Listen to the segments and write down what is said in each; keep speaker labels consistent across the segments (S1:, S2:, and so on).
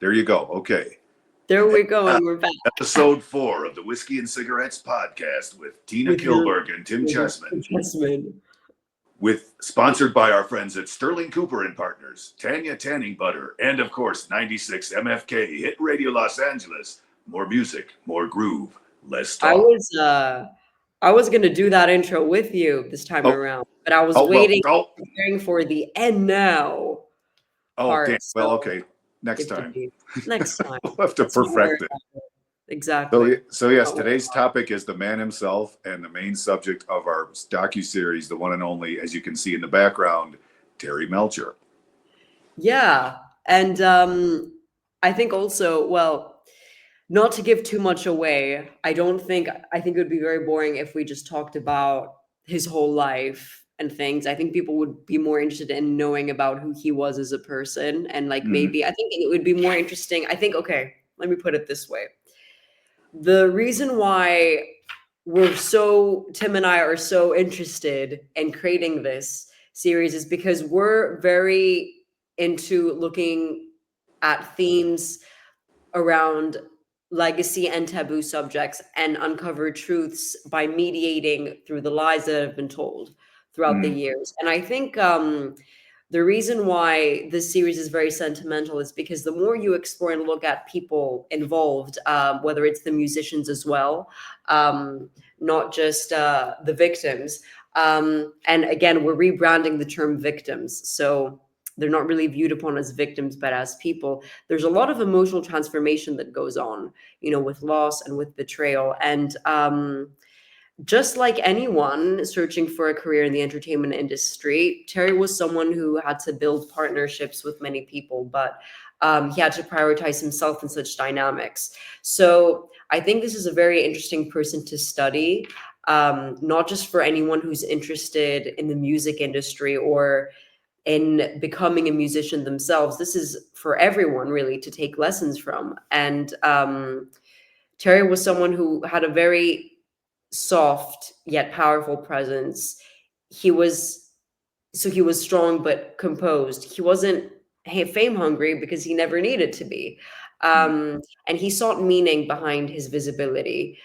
S1: There you go. Okay.
S2: There we go,
S1: Uh,
S2: and we're back
S1: Episode 4 of the Whiskey and Cigarettes podcast with Tina
S2: with your
S1: Kilberg and Tim Chessman.
S2: adjustment.
S1: With sponsored by our friends at Sterling Cooper and Partners, Tanya Tanning Butter, and of course 96 MFK Hit Radio Los Angeles. More music, more groove, less
S2: I
S1: talk.
S2: was gonna do that intro with you this time
S1: Oh,
S2: around, but I was
S1: oh well,
S2: preparing for the "and now"
S1: damn.
S2: part.
S1: Well,
S2: So
S1: okay. Next time.
S2: next time.
S1: We'll have to
S2: That's more
S1: perfect it.
S2: exactly.
S1: So yes,
S2: Not what-
S1: today's topic is the man himself and the main subject of our docu-series, the one and only, as you can see in the background, Terry Melcher.
S2: Yeah, and I think also, well, not to give too much away, I think it would be very boring if we just talked about his whole life and things. I think people would be more interested in knowing about who he was as a person, and like maybe I think it would be more interesting. I think, okay, let me put it this way. The reason why Tim and I are so interested in creating this series is because we're very into looking at themes around legacy and taboo subjects and uncover truths by mediating through the lies that have been told throughout the years. And I think the reason why this series is very sentimental is because the more you explore and look at people involved, whether it's the musicians as well, not just the victims. And again, we're rebranding the term victims. So they're not really viewed upon as victims, but as people. There's a lot of emotional transformation that goes on, with loss and with betrayal. And just like anyone searching for a career in the entertainment industry, Terry was someone who had to build partnerships with many people, but he had to prioritize himself in such dynamics. So I think this is a very interesting person to study, not just for anyone who's interested in the music industry or in becoming a musician themselves. This is for everyone really to take lessons from. And Terry was someone who had a very soft yet powerful presence. He was strong but composed. He wasn't fame hungry because he never needed to be. And he sought meaning behind his visibility.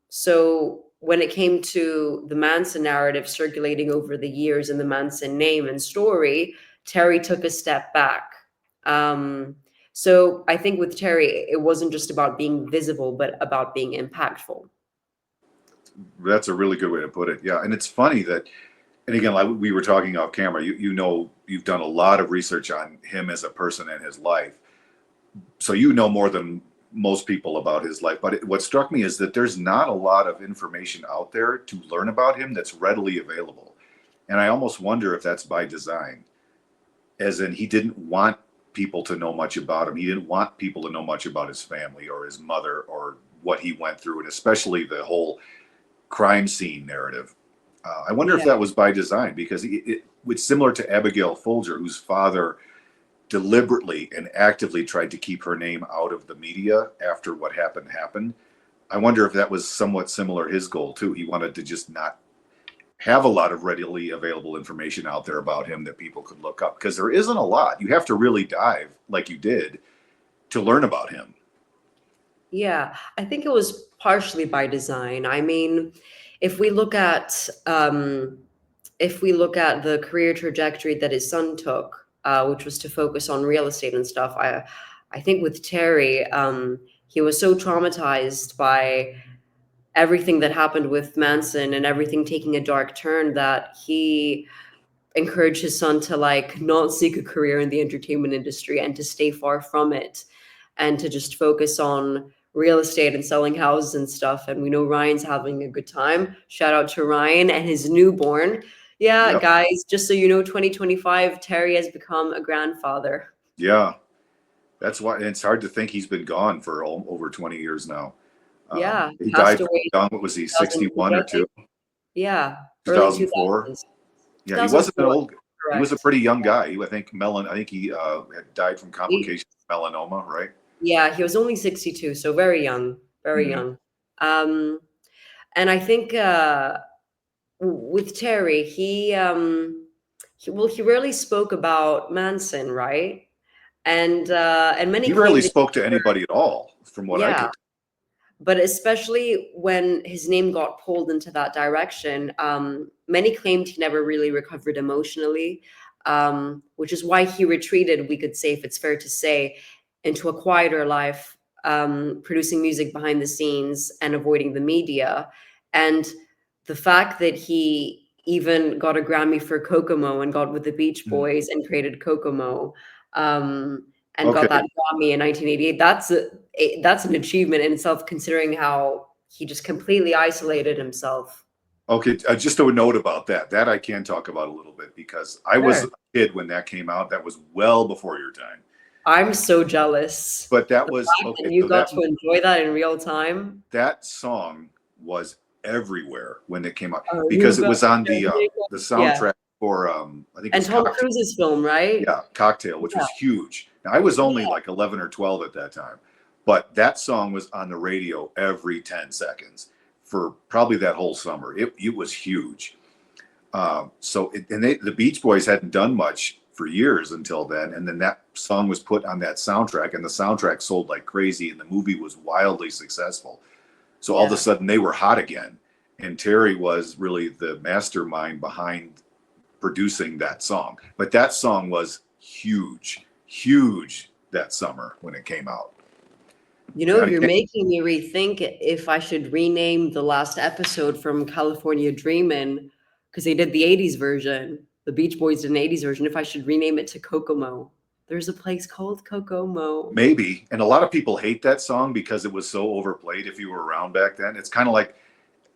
S2: So when it came to the Manson narrative circulating over the years and the Manson name and story, Terry took a step back. So I think with Terry, it wasn't just about being visible, but about being impactful.
S1: That's a really good way to put it. Yeah, and it's funny that, and again, like we were talking off camera, you've done a lot of research on him as a person and his life, so you know more than most people about his life. But what struck me is that there's not a lot of information out there to learn about him that's readily available, and I almost wonder if that's by design, as in he didn't want people to know much about him. He didn't want people to know much about his family or his mother or what he went through, and especially the whole crime scene narrative. I wonder if that was by design, because it's similar to Abigail Folger, whose father deliberately and actively tried to keep her name out of the media after what happened. I wonder if that was somewhat similar his goal too. He wanted to just not have a lot of readily available information out there about him that people could look up, because there isn't a lot. You have to really dive like you did to learn about him.
S2: Yeah, I think it was partially by design. I mean, if we look at the career trajectory that his son took, which was to focus on real estate and stuff, I think with Terry, he was so traumatized by everything that happened with Manson and everything taking a dark turn that he encouraged his son to like not seek a career in the entertainment industry and to stay far from it and to just focus on real estate and selling houses and stuff. And we know Ryan's having a good time. Shout out to Ryan and his newborn. Yeah,
S1: Yep.
S2: guys, just so you know, 2025, Terry has become a grandfather.
S1: Yeah, that's why it's hard to think he's been gone for over 20 years now.
S2: Yeah,
S1: He
S2: passed
S1: died
S2: away
S1: young. What was he,
S2: 2002,
S1: 61 or 2?
S2: Yeah, early
S1: 2004.
S2: 2000s.
S1: Yeah, he wasn't an old. He was a
S2: Correct.
S1: pretty young guy. I think he had died from complications of melanoma, right?
S2: Yeah, he was only 62, so very young, very young. Um, and I think with Terry, he rarely spoke about Manson, right? and many
S1: He rarely
S2: claim that
S1: spoke to anybody at all, from what I
S2: yeah,
S1: could.
S2: but especially when his name got pulled into that direction, many claimed he never really recovered emotionally, which is why he retreated, we could say, if it's fair to say, into a quieter life, producing music behind the scenes and avoiding the media. And the fact that he even got a Grammy for Kokomo and got with the Beach
S1: Mm.
S2: Boys and created Kokomo, um, and got
S1: Okay.
S2: that Grammy in 1988, that's an achievement in itself, considering how he just completely isolated himself.
S1: Okay. Just a note about that. That I can talk about a little bit because I was
S2: Sure.
S1: a kid when that came out. That was well before your time.
S2: I'm so jealous.
S1: But that
S2: The
S1: was
S2: fact
S1: okay.
S2: that you
S1: So
S2: got to enjoy that in real time.
S1: that song was everywhere when it came out
S2: Oh, you
S1: because it
S2: got
S1: was on
S2: to
S1: the
S2: yeah.
S1: soundtrack for I think it
S2: And
S1: was
S2: Tom
S1: Cocktail.
S2: Cruise's film, right?
S1: Yeah, Cocktail, which
S2: Yeah.
S1: was huge. Now, I was only
S2: Yeah.
S1: like 11 or 12 at that time, but that song was on the radio every 10 seconds for probably that whole summer. It was huge. The Beach Boys hadn't done much for years until then, and then that song was put on that soundtrack, and the soundtrack sold like crazy, and the movie was wildly successful. So all of a
S2: Yeah.
S1: sudden they were hot again, and Terry was really the mastermind behind producing that song. But that song was huge, huge that summer when it came out.
S2: You know,
S1: Now,
S2: you're making me rethink if I should rename the last episode from California Dreamin', because they did the 80s version. The Beach Boys did an 80s version. If I should rename it to Kokomo. There's a place called Kokomo.
S1: maybe, and a lot of people hate that song because it was so overplayed. If you were around back then, it's kind of like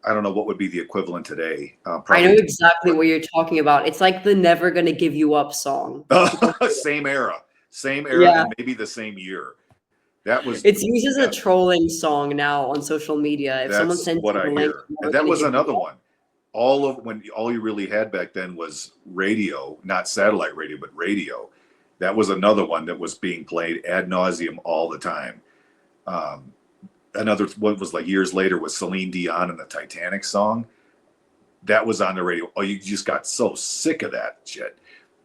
S1: I don't know what would be the equivalent today.
S2: I know
S1: Probably,
S2: exactly what you're talking about. It's like the Never Gonna Give You Up song. People,
S1: same era,
S2: yeah.
S1: and maybe the same year. That was
S2: It's used as a
S1: yeah,
S2: trolling song now on social media. If someone
S1: that's
S2: sends
S1: what
S2: you
S1: I
S2: the link,
S1: hear,
S2: Never
S1: and that
S2: Gonna
S1: was
S2: Give You
S1: another
S2: Up.
S1: one. All you really had back then was radio, not satellite radio, but radio. That was another one that was being played ad nauseum all the time. Um, Another one was like years later was Celine Dion and the Titanic song. That was on the radio. Oh, you just got so sick of that shit.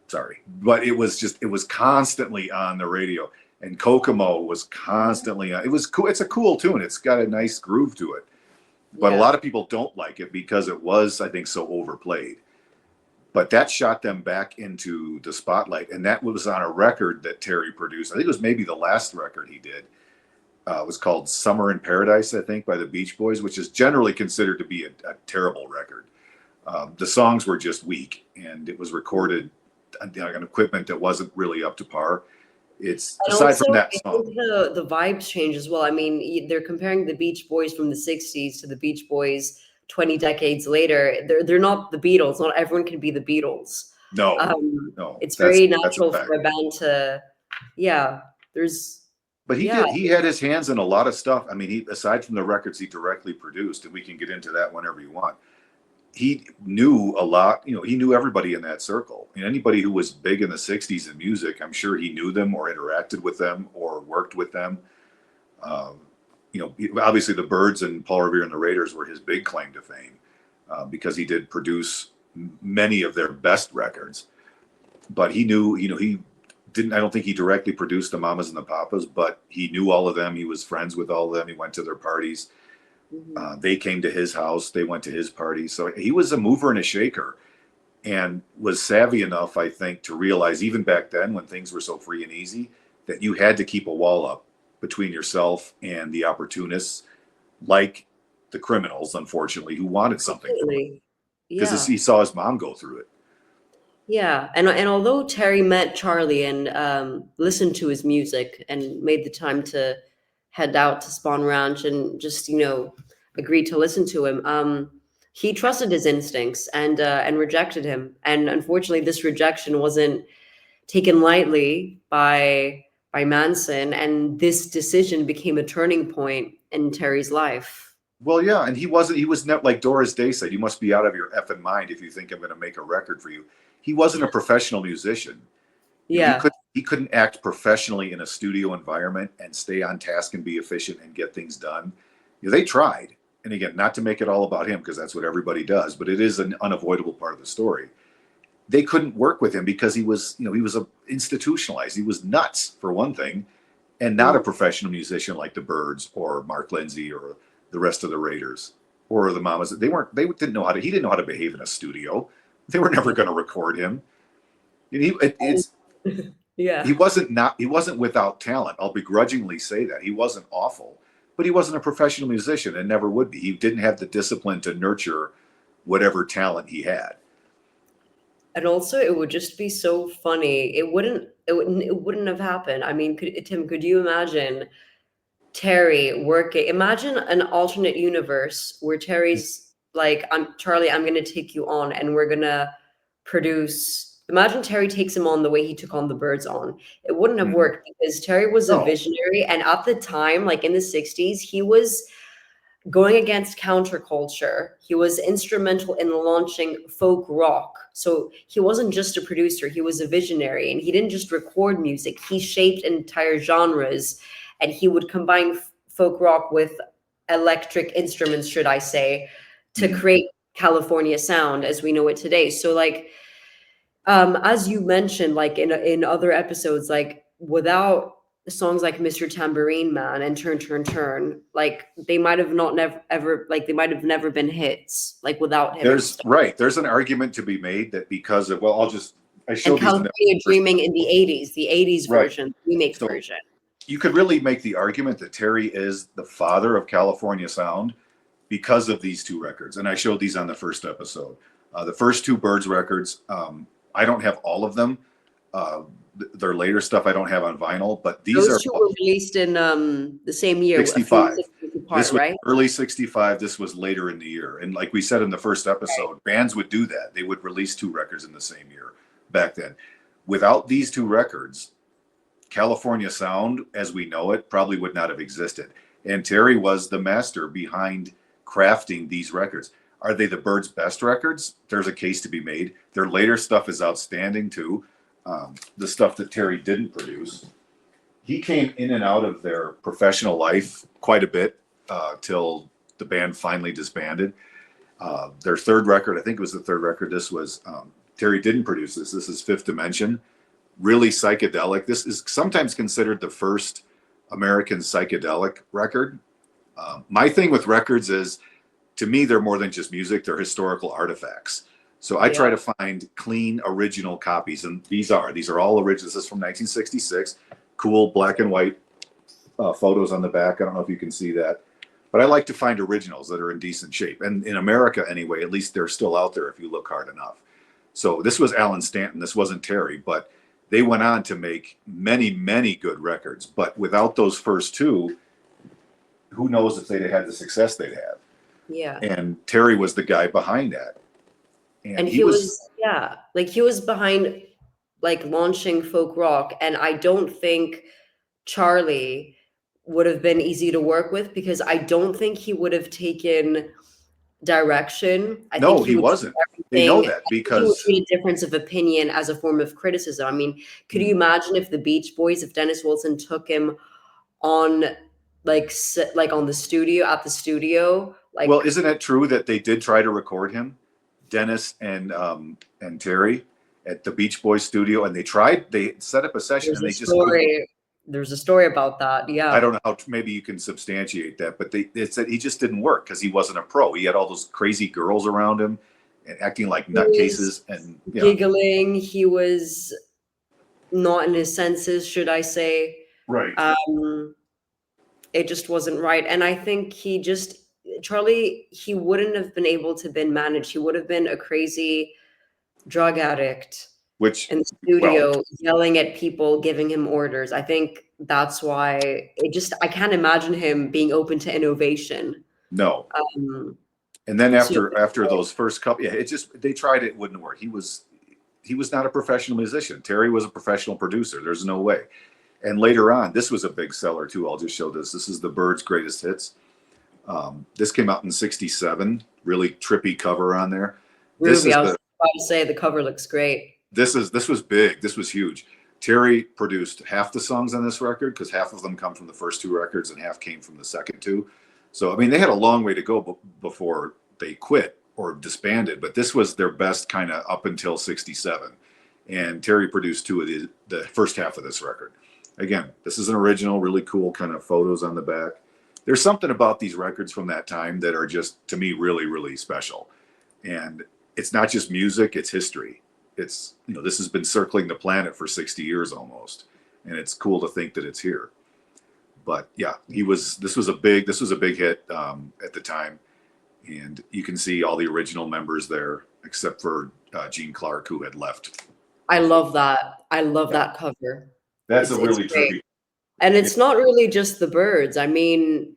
S1: Sorry, but it was constantly on the radio. And Kokomo was constantly on. It was cool. It's a cool tune. It's got a nice groove to it. But a
S2: Yeah.
S1: lot of people don't like it because it was, I think, so overplayed. But that shot them back into the spotlight, and that was on a record that Terry produced. I think it was maybe the last record he did. It was called "Summer in Paradise," I think, by the Beach Boys, which is generally considered to be a terrible record. The songs were just weak, and it was recorded on an equipment that wasn't really up to par. It's
S2: And
S1: aside
S2: also,
S1: from that
S2: I
S1: song.
S2: think the vibes change as well. I mean, they're comparing the Beach Boys from the 60s to the Beach Boys 20 decades later. They're not the Beatles. Not everyone can be the Beatles.
S1: No,
S2: Um,
S1: no,
S2: it's very
S1: that's a
S2: natural
S1: fact.
S2: for a band to, yeah, there's,
S1: But
S2: yeah,
S1: he had his hands in a lot of stuff. I mean, he aside from the records he directly produced, and we can get into that whenever you want. He knew a lot. You know, he knew everybody in that circle. And anybody who was big in the '60s in music, I'm sure he knew them or interacted with them or worked with them. Um, Obviously the Byrds and Paul Revere and the Raiders were his big claim to fame because he did produce many of their best records. But he knew, he didn't. I don't think he directly produced the Mamas and the Papas, but he knew all of them. He was friends with all of them. He went to their parties.
S2: mhm.
S1: They came to his house. They went to his parties. So he was a mover and a shaker, and was savvy enough, I think, to realize even back then when things were so free and easy that you had to keep a wall up between yourself and the opportunists, like the criminals, unfortunately, who wanted something from it
S2: Absolutely.
S1: because
S2: Yeah.
S1: he saw his mom go through it.
S2: Yeah, and although Terry met Charlie and listened to his music and made the time to head out to Spawn Ranch and just agreed to listen to him, he trusted his instincts and rejected him. And unfortunately, this rejection wasn't taken lightly by Manson, and this decision became a turning point in Terry's life.
S1: Well, yeah, and he was not like Doris Day said, you must be out of your effing mind if you think I'm going to make a record for you. He wasn't a professional musician.
S2: Yeah,
S1: He couldn't act professionally in a studio environment and stay on task and be efficient and get things done. They tried. And again, not to make it all about him because that's what everybody does, but it is an unavoidable part of the story. they couldn't work with him because he was, he was institutionalized. He was nuts for one thing, and not a professional musician like the Byrds or Mark Lindsay or the rest of the Raiders or the Mamas. They didn't know how to. He didn't know how to behave in a studio. They were never going to record him. And
S2: Yeah.
S1: he wasn't without talent. I'll begrudgingly say that he wasn't awful, but he wasn't a professional musician and never would be. He didn't have the discipline to nurture whatever talent he had.
S2: And also, it would just be so funny. It wouldn't have happened. I mean, Tim, could you imagine Terry working? Imagine an alternate universe where Terry's like, "I'm Charlie. I'm going to take you on, and we're gonna produce." Imagine Terry takes him on the way he took on the Birds on. It wouldn't have
S1: Mhm.
S2: worked because Terry was a
S1: No,
S2: visionary, and at the time, like in the '60s, he was going against counterculture. He was instrumental in launching folk rock. So he wasn't just a producer, he was a visionary. And he didn't just record music, he shaped entire genres. And he would combine folk rock with electric instruments, should I say, to
S1: Mhm.
S2: create California sound as we know it today. So, like, as you mentioned, like in other episodes, like without songs like Mr. Tambourine Man and Turn Turn Turn, like they might have not never ever like they might have never been hits like without him and
S1: there's
S2: stuff.
S1: right. There's an argument to be made that because of I
S2: And
S1: showed these in the
S2: California
S1: first
S2: Dreaming in the 80s
S1: right.
S2: version, remake
S1: So
S2: version.
S1: you could really make the argument that Terry is the father of California sound because of these two records, and I showed these on the first episode. The first two Birds records, I don't have all of them. Their later stuff I don't have on vinyl, but these
S2: Those
S1: are
S2: two were released in the same year, a few
S1: 65.
S2: 6 years apart,
S1: This was
S2: right?
S1: early 65. This was later in the year. And like we said in the first episode, bands would do that. They would release two records in the same year back then. Without these two records, California sound as we know it probably would not have existed. And Terry was the master behind crafting these records. Are they the Byrds' best records? There's a case to be made. Their later stuff is outstanding too. The stuff that Terry didn't produce. He came in and out of their professional life quite a bit till the band finally disbanded. Their third record, I think it was the third record. This was Terry didn't produce this. This is Fifth Dimension, really psychedelic. This is sometimes considered the first American psychedelic record. My thing with records is, to me, they're more than just music. They're historical artifacts. So I try
S2: Yeah.
S1: to find clean original copies, and these are all original. This is from 1966. Cool black and white photos on the back. I don't know if you can see that, but I like to find originals that are in decent shape. And in America, anyway, at least they're still out there if you look hard enough. So this was Alan Stanton. This wasn't Terry, but they went on to make many, many good records. But without those first two, who knows if they'd have had the success they'd have.
S2: Yeah.
S1: And Terry was the guy behind that. And
S2: And
S1: he
S2: he
S1: was,
S2: was, yeah, like he was behind like launching folk rock. And I don't think Charlie would have been easy to work with because I don't think he would have taken direction. I think
S1: no,
S2: he
S1: he
S2: would treat
S1: wasn't. They know
S2: everything.
S1: that
S2: I think he would
S1: because,
S2: treat a difference of opinion as a form of criticism. I mean, could you
S1: mm,
S2: imagine if the Beach Boys, if Dennis Wilson took him on like on the studio at the studio,
S1: well,
S2: like
S1: isn't it true that they did try to record him, Dennis and Terry, at the Beach Boys studio, and they set up a session
S2: there's
S1: and
S2: a
S1: they just couldn't.
S2: story. There's a story about that.
S1: I
S2: Yeah.
S1: don't know how maybe you can substantiate that, but they said he just didn't work because he wasn't a pro. He had all those crazy girls around him and acting like
S2: He was
S1: nutcases, and
S2: giggling. He was not in his senses, should I say.
S1: right.
S2: Um, it just wasn't right. And I think Charlie, he wouldn't have been able to been managed. He would have been a crazy drug addict
S1: Which,
S2: in the
S1: well,
S2: studio yelling at people, giving him orders. I think that's why I can't imagine him being open to innovation.
S1: no.
S2: Um,
S1: And then
S2: so
S1: after those first couple, yeah, it just they tried it, wouldn't work. He was not a professional musician. Terry was a professional producer. There's no way. And later on, this was a big seller too. I'll just show this. This is the Byrds' greatest hits. This came out in '67. Really trippy cover on there. This
S2: Ruby,
S1: is
S2: I was
S1: the
S2: about to say the cover looks great.
S1: this was big. This was huge. Terry produced half the songs on this record because half of them come from the first two records and half came from the second two. So I mean, they had a long way to go before they quit. or disbanded, but this was their best kind of up until '67. And Terry produced two of the first half of this record. Again, this is an original, really cool kind of photos on the back. There's something about these records from that time that are just, to me, really, really special. And it's not just music, it's history. It's, this has been circling the planet for 60 years almost. And it's cool to think that it's here. But yeah, this was a big hit at the time. And you can see all the original members there, except for Gene Clark, who had left.
S2: I love that. I love that cover.
S1: That's a really trippy.
S2: And it's not really just the Byrds. I mean,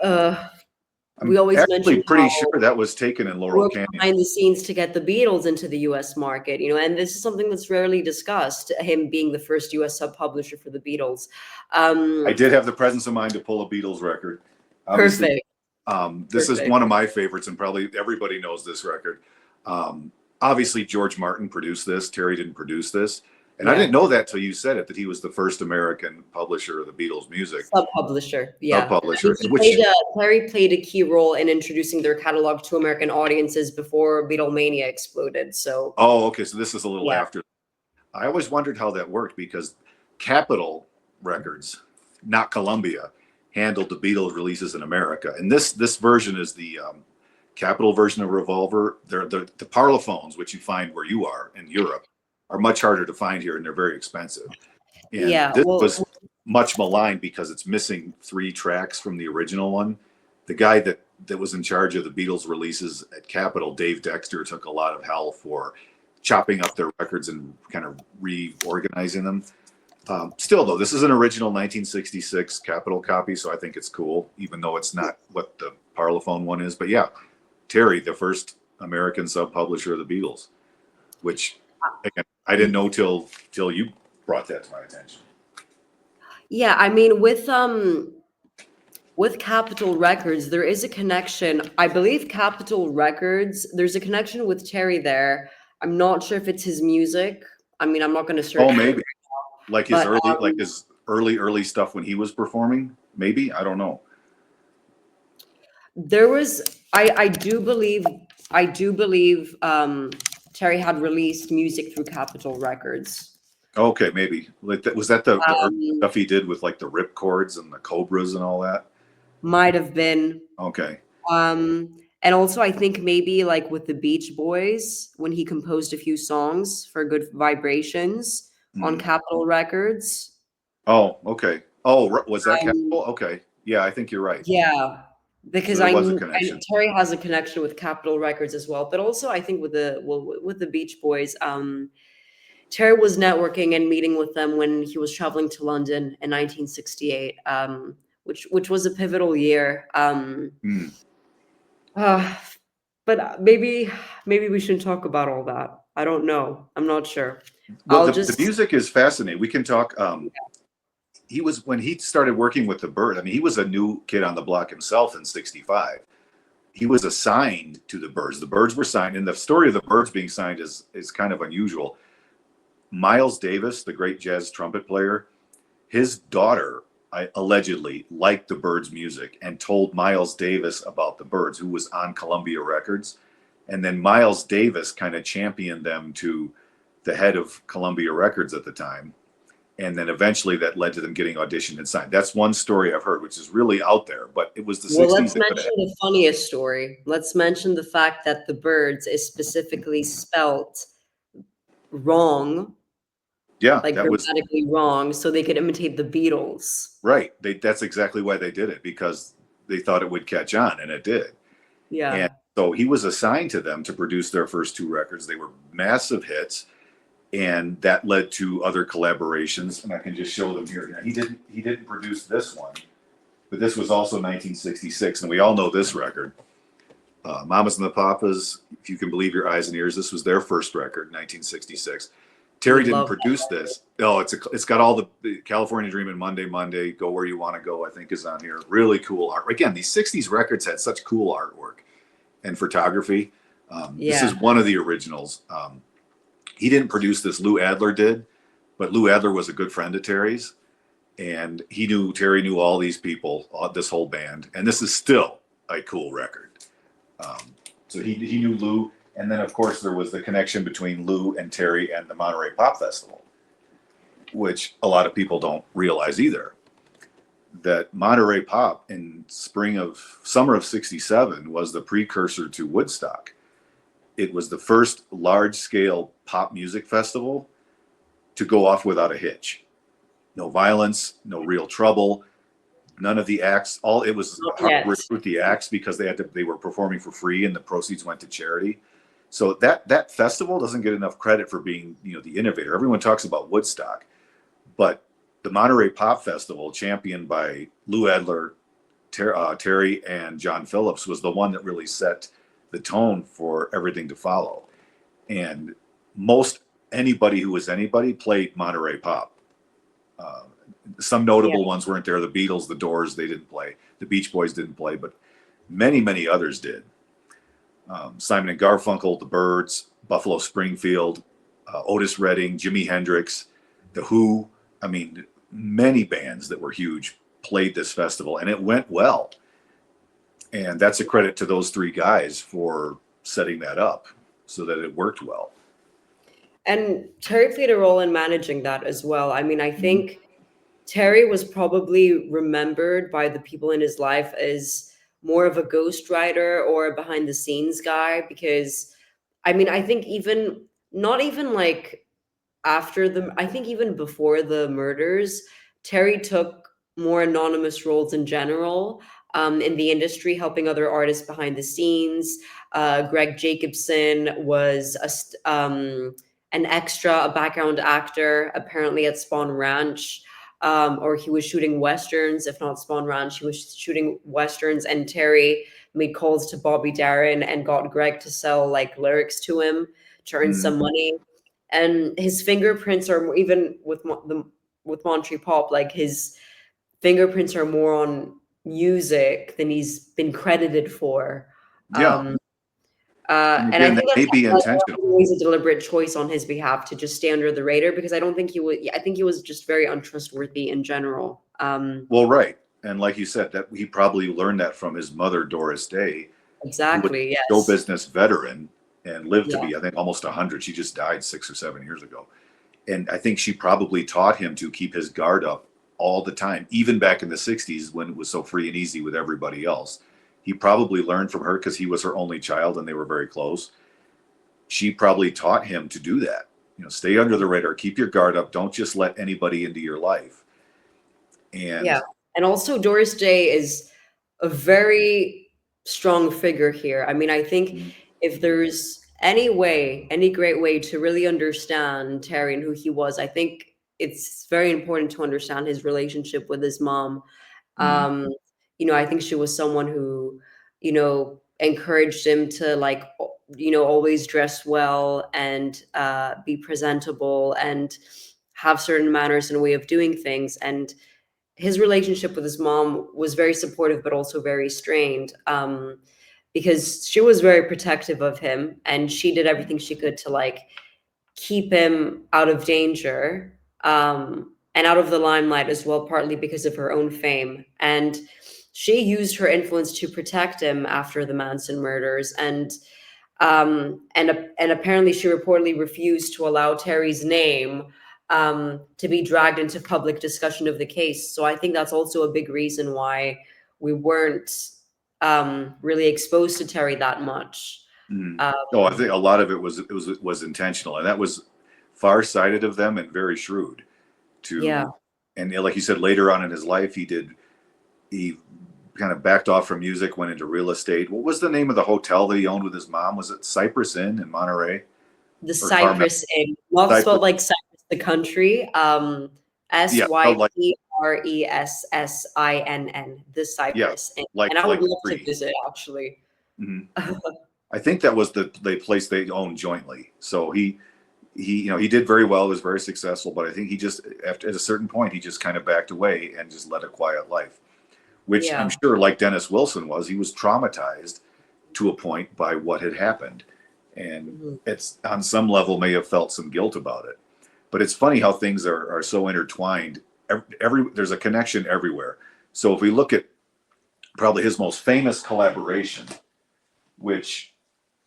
S2: we always mention
S1: pretty sure that was taken in Laurel Canyon
S2: behind the scenes to get the Beatles into the U.S. market, and this is something that's rarely discussed. Him being the first U.S. sub-publisher for the Beatles.
S1: I did have the presence of mind to pull a Beatles record.
S2: Obviously,
S1: perfect. This is one of my favorites, and probably everybody knows this record. Obviously, George Martin produced this. Terry didn't produce this. And I didn't know that till you said it, that he was the first American publisher of the Beatles' music.
S2: Sub-publisher, yeah.
S1: Sub-publisher.
S2: Terry played a key role in introducing their catalog to American audiences before Beatlemania exploded. So.
S1: Oh, okay. So this is a little after. I always wondered how that worked because Capitol Records, not Columbia, handled the Beatles releases in America. And this version is the Capitol version of Revolver. They're the Parlophones, which you find where you are in Europe, are much harder to find here, and they're very expensive. And this was much maligned because it's missing 3 tracks from the original one. The guy that was in charge of the Beatles releases at Capitol, Dave Dexter, took a lot of hell for chopping up their records and kind of reorganizing them. Still, though, this is an original 1966 Capitol copy, so I think it's cool, even though it's not what the Parlophone one is. But yeah, Terry, the first American sub-publisher of the Beatles, which... Again, I didn't know till you brought that to my attention.
S2: Yeah, I mean, with Capitol Records, there is a connection. I believe Capitol Records, there's a connection with Terry there. I'm not sure if it's his music. I mean, I'm not going to search.
S1: Oh, maybe like his early stuff when he was performing. Maybe, I don't know.
S2: There was, I do believe. Terry had released music through Capitol Records.
S1: Okay, maybe. Like that was that the early stuff he did with like the rip chords and the cobras and all that?
S2: Might have been.
S1: Okay.
S2: And also I think maybe like with the Beach Boys when he composed a few songs for Good Vibrations on Capitol Records.
S1: Oh, okay. Oh, was that Capitol? Okay. Yeah, I think you're right.
S2: Yeah. Because I Terry has a connection with Capitol Records as well, but also I think with the Beach Boys, Terry was networking and meeting with them when he was traveling to London in 1968, which was a pivotal year. But maybe we shouldn't talk about all that. I don't know. I'm not sure.
S1: Well, the music is fascinating. We can talk. When he started working with the Byrds, I mean, he was a new kid on the block himself in '65. He was assigned to the Byrds. The Byrds were signed, and the story of the Byrds being signed is kind of unusual. Miles Davis, the great jazz trumpet player, his daughter allegedly liked the Byrds' music and told Miles Davis about the Byrds, who was on Columbia Records. And then Miles Davis kind of championed them to the head of Columbia Records at the time. And then eventually that led to them getting auditioned and signed. That's one story I've heard, which is really out there, but it was the 60s.
S2: Well, let's mention the funniest story. Let's mention the fact that the Byrds is specifically spelt wrong.
S1: Yeah,
S2: like grammatically wrong, so they could imitate the Beatles.
S1: Right. That's exactly why they did it, because they thought it would catch on, and it did.
S2: Yeah.
S1: And so he was assigned to them to produce their first 2 records. They were massive hits. And that led to other collaborations, and I can just show them here. Now, he didn't produce this one, but this was also 1966, and we all know this record, Mamas and the Papas. If You Can Believe Your Eyes and Ears. This was their first record, 1966. Terry didn't produce this. Oh, it's got all the California Dreamin', Monday, Go Where You Want to Go, I think, is on here. Really cool art. Again, these 60s records had such cool artwork and photography. This is one of the originals. He didn't produce this. Lou Adler did, but Lou Adler was a good friend of Terry's, and Terry knew all these people, this whole band, and this is still a cool record. So he knew Lou, and then of course there was the connection between Lou and Terry and the Monterey Pop Festival, which a lot of people don't realize either. That Monterey Pop in summer of '67 was the precursor to Woodstock. It was the first large scale pop music festival to go off without a hitch. No violence, no real trouble, none of the acts. It was
S2: Not
S1: hard to
S2: yet.
S1: recruit the acts because they were performing for free and the proceeds went to charity. So that festival doesn't get enough credit for being, the innovator. Everyone talks about Woodstock, but the Monterey Pop Festival, championed by Lou Adler, Terry, and John Phillips, was the one that really set the tone for everything to follow. And most anybody who was anybody played Monterey Pop. Some notable ones weren't there. The Beatles, the Doors, they didn't play. The Beach Boys didn't play, but many, many others did. Simon and Garfunkel, the Byrds, Buffalo Springfield, Otis Redding, Jimi Hendrix, The Who. I mean, many bands that were huge played this festival, and it went well. And that's a credit to those three guys for setting that up so that it worked well.
S2: And Terry played a role in managing that as well. I mean, I
S1: Mm-hmm.
S2: think Terry was probably remembered by the people in his life as more of a ghostwriter or a behind the scenes guy, because I mean, I think even not even like I think even before the murders, Terry took more anonymous roles in general, in the industry, helping other artists behind the scenes. Greg Jacobson was an extra, a background actor, apparently at Spawn Ranch. Or he was shooting westerns, if not Spawn Ranch, he was shooting westerns, and Terry made calls to Bobby Darin and got Greg to sell like lyrics to him to earn some money. And his fingerprints are even with Monterey Pop, like his fingerprints are more on music than he's been credited for.
S1: Yeah.
S2: Um,
S1: And
S2: and I
S1: again,
S2: think
S1: that may be
S2: that's
S1: intentional.
S2: always a deliberate choice on his behalf to just stay under the radar, because I don't think he would. I think he was just very untrustworthy in general.
S1: Well, right. And like you said, that he probably learned that from his mother, Doris Day, who was
S2: Exactly.
S1: a show
S2: Yes.
S1: business veteran and lived to
S2: Yeah.
S1: be, I think, almost 100. She just died 6 or 7 years ago. And I think she probably taught him to keep his guard up all the time, even back in the '60s when it was so free and easy with everybody else. He probably learned from her because he was her only child and they were very close. She probably taught him to do that. Stay under the radar, keep your guard up, don't just let anybody into your life. And
S2: Yeah. And also Doris Day is a very strong figure here. I mean, I think if there's any great way to really understand Terry and who he was, I think it's very important to understand his relationship with his mom. Um, I think she was someone who, encouraged him to like, always dress well and be presentable and have certain manners and way of doing things. And his relationship with his mom was very supportive, but also very strained, because she was very protective of him, and she did everything she could to like keep him out of danger, and out of the limelight as well, partly because of her own fame. And she used her influence to protect him after the Manson murders, and apparently she reportedly refused to allow Terry's name to be dragged into public discussion of the case. So I think that's also a big reason why we weren't really exposed to Terry that much.
S1: Oh, I think a lot of it was intentional, and that was far-sighted of them and very shrewd.
S2: Yeah.
S1: And like you said, later on in his life, he kind of backed off from music, went into real estate. What was the name of the hotel that he owned with his mom? Was it Cypress Inn in Monterey?
S2: The
S1: Or Carmel?
S2: Cypress Inn, not
S1: Cypress.
S2: spelled like Cypress the country.
S1: Yeah, spelled like
S2: SYPRESSINN, the Cypress Inn.
S1: like
S2: And I would
S1: like
S2: love to
S1: free.
S2: visit, actually.
S1: I think that was the place they owned jointly. So he did very well, was very successful, but I think he just at a certain point he just kind of backed away and just led a quiet life, which I'm
S2: Yeah.
S1: sure, like Dennis Wilson was, he was traumatized to a point by what had happened, and it's on some level may have felt some guilt about it. But it's funny how things are so intertwined. There's a connection everywhere. So if we look at probably his most famous collaboration, which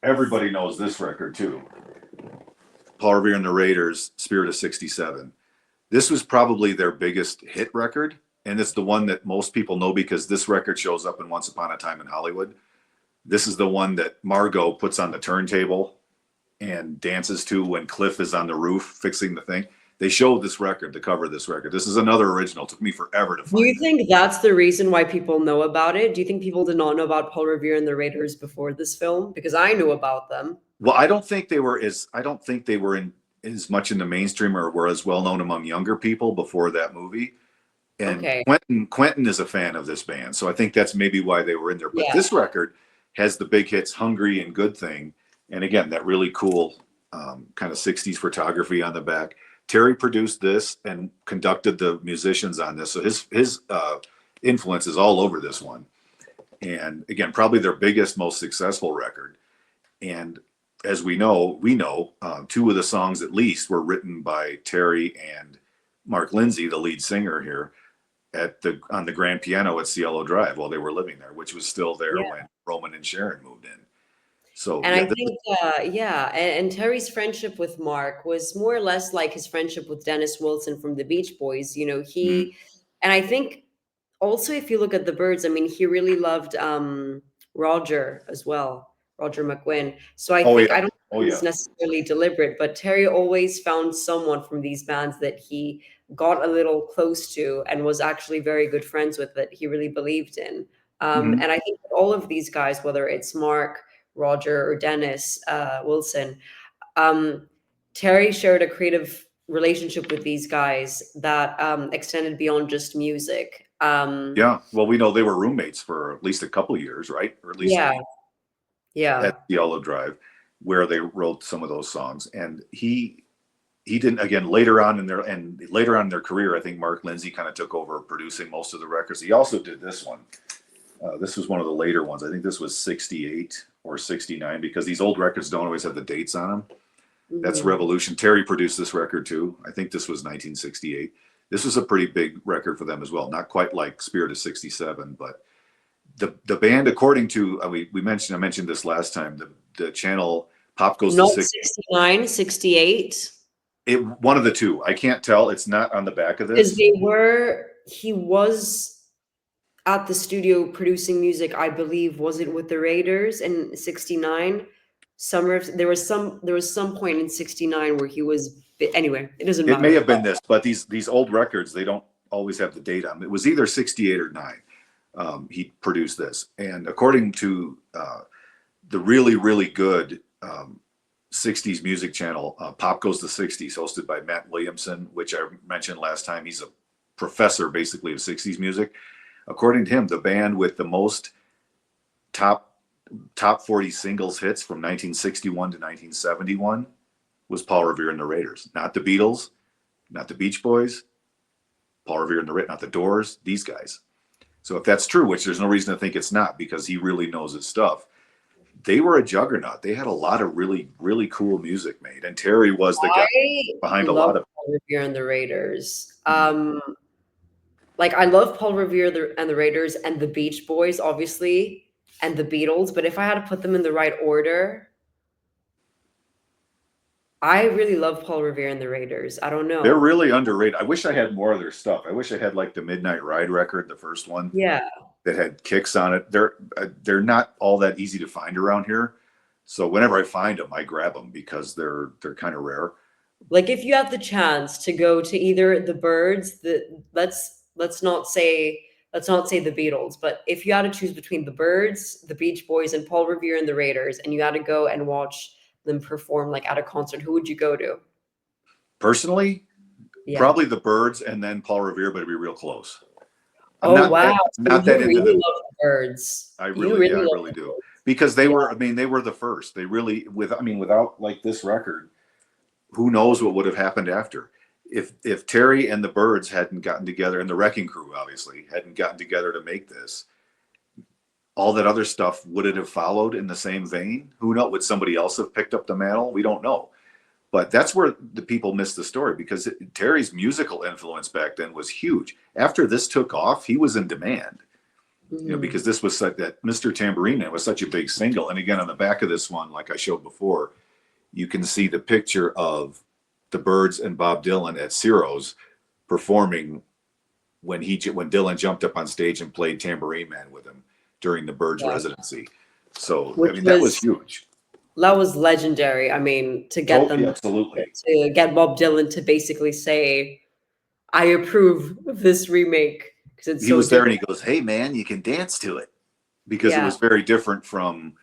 S1: everybody knows this record too. Paul Revere and the Raiders, Spirit of '67. This was probably their biggest hit record, and it's the one that most people know because this record shows up in Once Upon a Time in Hollywood. This is the one that Margot puts on the turntable and dances to when Cliff is on the roof fixing the thing. They show this record, the cover of this record. This is another original. It took me forever to
S2: Do
S1: find
S2: you
S1: it.
S2: think that's the reason why people know about it? Do you think people did not know about Paul Revere and the Raiders before this film? Because I knew about them.
S1: Well, I don't think they were in as much in the mainstream or were as well known among younger people before that movie. And
S2: Okay.
S1: Quentin is a fan of this band, so I think that's maybe why they were in there. But
S2: Yeah.
S1: this record has the big hits "Hungry" and "Good Thing," and again that really cool kind of '60s photography on the back. Terry produced this and conducted the musicians on this, so his influence is all over this one. And again, probably their biggest, most successful record. And as we know, two of the songs at least were written by Terry and Mark Lindsay, the lead singer here, on the grand piano at Cielo Drive while they were living there, which was still there
S2: Yeah.
S1: when Roman and Sharon moved in. So
S2: And
S1: yeah,
S2: I think, yeah, and Terry's friendship with Mark was more or less like his friendship with Dennis Wilson from the Beach Boys. You know,
S1: mhm.
S2: and I think also if you look at the Birds, I mean, he really loved Roger as well, Roger McGuinn. So I
S1: Oh
S2: think
S1: yeah,
S2: I don't
S1: oh
S2: think
S1: yeah.
S2: it's necessarily deliberate, but Terry always found someone from these bands that he got a little close to and was actually very good friends with that he really believed in.
S1: Mhm.
S2: And I think all of these guys, whether it's Mark, Roger, or Dennis Wilson, um, Terry shared a creative relationship with these guys that extended beyond just music.
S1: Yeah. Well, we know they were roommates for at least a couple of years, right? Or at least
S2: Yeah,
S1: at
S2: yeah.
S1: Cielo Drive, where they wrote some of those songs. And he didn't again later on in their career. I think Mark Lindsay kind of took over producing most of the records. He also did this one. This was one of the later ones. I think this was '68 or '69 because these old records don't always have the dates on them. That's
S2: Mhm.
S1: Revolution. Terry produced this record too. I think this was 1968. This was a pretty big record for them as well. Not quite like Spirit of '67, but the band, according to I mentioned this last time. The channel Pop Goes to
S2: Not
S1: Six.
S2: 69, 68.
S1: One of the two. I can't tell. It's not on the back of
S2: Because
S1: this.
S2: he was at the studio producing music, I believe, was it with the Raiders in 69? There was some point in 69 where he was, anyway, it doesn't
S1: It may
S2: matter.
S1: have been this, but these old records, they don't always have the date on them. It was either '68 or '9. He produced this, and according to the really really good '60s music channel, Pop Goes the '60s, hosted by Matt Williamson, which I mentioned last time. He's a professor basically of '60s music. According to him, the band with the most top 40 singles hits from 1961 to 1971 was Paul Revere and the Raiders, not the Beatles, not the Beach Boys. Paul Revere and the Raiders, not the Doors. These guys. So if that's true, which there's no reason to think it's not, because he really knows his stuff, they were a juggernaut. They had a lot of really, really cool music made, and Terry was the guy
S2: I
S1: behind a
S2: love
S1: lot of.
S2: Paul Revere and the Raiders.
S1: Mhm.
S2: Like I love Paul Revere and the Raiders and the Beach Boys, obviously, and the Beatles. But if I had to put them in the right order, I really love Paul Revere and the Raiders. I don't
S1: They're
S2: know.
S1: really underrated. I wish I had more of their stuff. I wish I had like the Midnight Ride record, the first one
S2: Yeah.
S1: that had kicks on it. They're not all that easy to find around here. So whenever I find them, I grab them because they're kind of rare.
S2: Like if you had the chance to go to either the Birds, let's not say the Beatles, but if you had to choose between the Birds, the Beach Boys, and Paul Revere and the Raiders, and you had to go and watch them perform like at a concert, who would you go to?
S1: Personally,
S2: Yeah.
S1: probably the Birds and then Paul Revere, but it'd be real close. I'm
S2: Oh
S1: not
S2: wow.
S1: that
S2: So
S1: not
S2: you
S1: that into
S2: really
S1: the.
S2: love the Birds.
S1: I
S2: You
S1: really, yeah,
S2: really
S1: I
S2: love
S1: really
S2: the
S1: do
S2: Birds.
S1: because they
S2: Yeah.
S1: were. I mean, they were the first. They really, without like this record, who knows what would have happened after? If Terry and the Birds hadn't gotten together, and the Wrecking Crew obviously hadn't gotten together to make this, all that other stuff would it have followed in the same vein? Who knows? Would somebody else have picked up the mantle? We don't know. But that's where the people miss the story because Terry's musical influence back then was huge. After this took off, he was in demand.
S2: Mhm.
S1: because this was such that Mr. Tambourine Man was such a big single. And again, on the back of this one, like I showed before, you can see the picture of the Byrds and Bob Dylan at Ciro's performing when Dylan jumped up on stage and played Tambourine Man with him during the Byrds
S2: Yeah.
S1: residency. So I
S2: Which
S1: mean that was
S2: was
S1: huge.
S2: that was legendary. I mean, to get
S1: Totally,
S2: them
S1: absolutely.
S2: to get Bob Dylan to basically say, "I approve of this remake," because it's
S1: He
S2: so
S1: was there
S2: different.
S1: and he goes, "Hey man, you can dance to it," because it
S2: Yeah.
S1: was very different from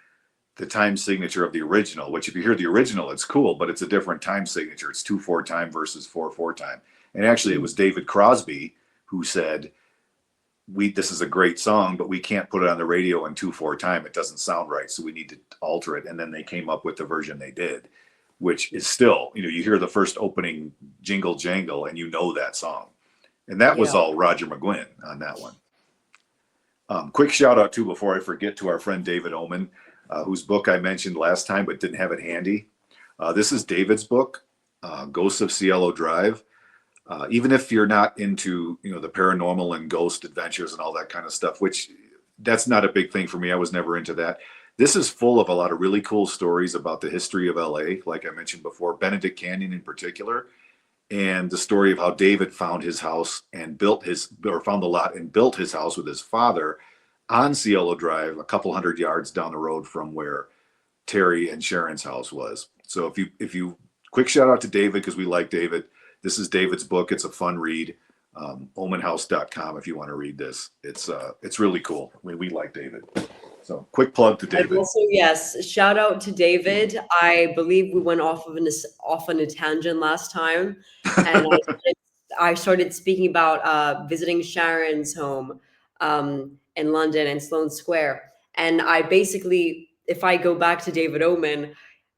S1: the time signature of the original. Which, if you hear the original, it's cool, but it's a different time signature. It's 2/4 time versus 4/4 time. And actually, it
S2: Mhm.
S1: was David Crosby who said, "We this is a great song, but we can't put it on the radio in 2/4 time. It doesn't sound right, so we need to alter it." And then they came up with the version they did, which is still, you hear the first opening jingle jangle, and you know that song. And that was
S2: Yeah.
S1: all Roger McGuinn on that one. Quick shout out too, before I forget, to our friend David Oman, whose book I mentioned last time but didn't have it handy. This is David's book, Ghosts of Cielo Drive. Even if you're not into the paranormal and ghost adventures and all that kind of stuff, which that's not a big thing for me. I was never into that. This is full of a lot of really cool stories about the history of LA, like I mentioned before, Benedict Canyon in particular, and the story of how David found his house and found the lot and built his house with his father on Cielo Drive, a couple hundred yards down the road from where Terry and Sharon's house was. So if you quick shout out to David, because we like David. This is David's book. It's a fun read. Omenhouse.com if you want to read this. It's really cool. We like David. So quick plug to
S2: And
S1: David.
S2: also, yes, shout out to David. I believe we went off on a tangent last time, and I started speaking about visiting Sharon's home in London and Sloane Square. And I basically, if I go back to David Oman,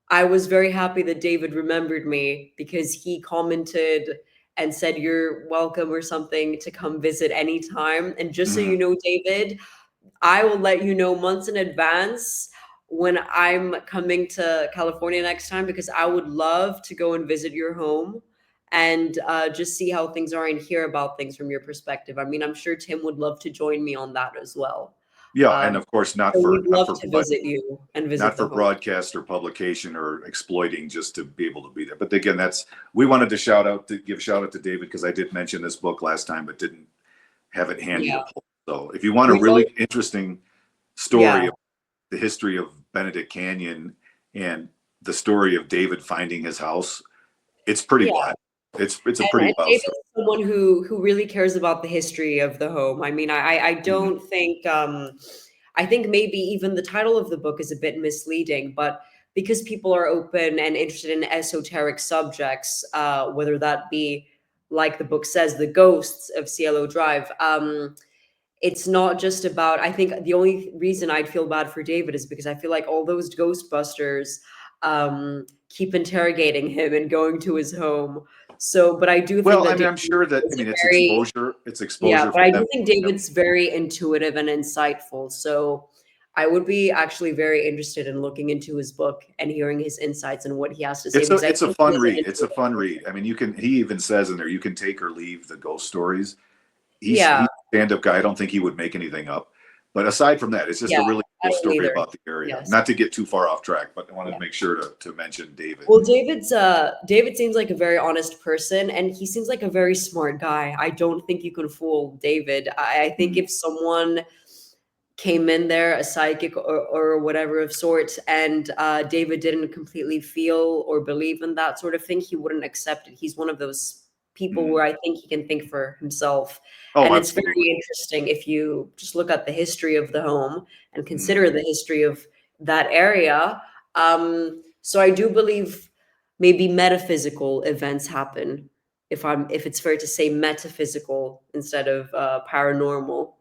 S2: I was very happy that David remembered me because he commented and said, "You're welcome," or something, to come visit anytime. And just so
S1: Mhm.
S2: you know, David, I will let you know months in advance when I'm coming to California next time, because I would love to go and visit your home and just see how things are and hear about things from your perspective. I mean, I'm sure Tim would love to join me on that as well.
S1: Yeah, and
S2: Um,
S1: of course
S2: so we'd love to visit you and
S1: not
S2: visit the
S1: for
S2: home.
S1: broadcast or publication or exploiting, just to be able to be there. But again, we wanted to give shout out to David, because I did mention this book last time but didn't have it handy
S2: Yeah.
S1: to pull. So if you want a
S2: We
S1: really
S2: both,
S1: interesting
S2: yeah.
S1: story of the history of Benedict Canyon and the story of David finding his house, it's pretty
S2: Yeah.
S1: wild. It's a
S2: And
S1: pretty wild
S2: David's
S1: story.
S2: someone who really cares about the history of the home. I mean, I
S1: Mhm.
S2: don't think I think maybe even the title of the book is a bit misleading, but because people are open and interested in esoteric subjects, whether that be, like the book says, the ghosts of Cielo Drive. It's not just about, I think the only reason I'd feel bad for David is because I feel like all those Ghostbusters keep interrogating him and going to his home. So, but I do think
S1: Well,
S2: that
S1: I mean,
S2: David
S1: I'm sure that,
S2: is a
S1: it's
S2: very,
S1: exposure. It's
S2: yeah,
S1: exposure
S2: but
S1: for
S2: I
S1: them.
S2: do think David's very intuitive and insightful. So I would be actually very interested in looking into his book and hearing his insights and what he has to say, because I
S1: It's a
S2: think he
S1: fun
S2: is an
S1: read. It's a
S2: intuitive
S1: fun
S2: person.
S1: read. I mean, he even says in there, you can take or leave the ghost stories. He's
S2: Yeah,
S1: a stand-up guy. I don't think he would make anything up. But aside from that, it's just
S2: yeah,
S1: a really
S2: I
S1: cool
S2: don't
S1: story
S2: either.
S1: about the area.
S2: Yes.
S1: Not to get too far off track, but I wanted
S2: Yeah.
S1: to make sure to mention David.
S2: Well, David seems like a very honest person, and he seems like a very smart guy. I don't think you can fool David. I think
S1: Mhm.
S2: if someone came in there, a psychic or whatever of sorts, and David didn't completely feel or believe in that sort of thing, he wouldn't accept it. He's one of those people
S1: Mhm.
S2: where I think he can think for himself.
S1: Oh,
S2: And it's very
S1: absolutely.
S2: interesting if you just look at the history of the home and
S1: Mhm.
S2: consider the history of that area. So I do believe maybe metaphysical events happen. If it's fair to say metaphysical instead of paranormal.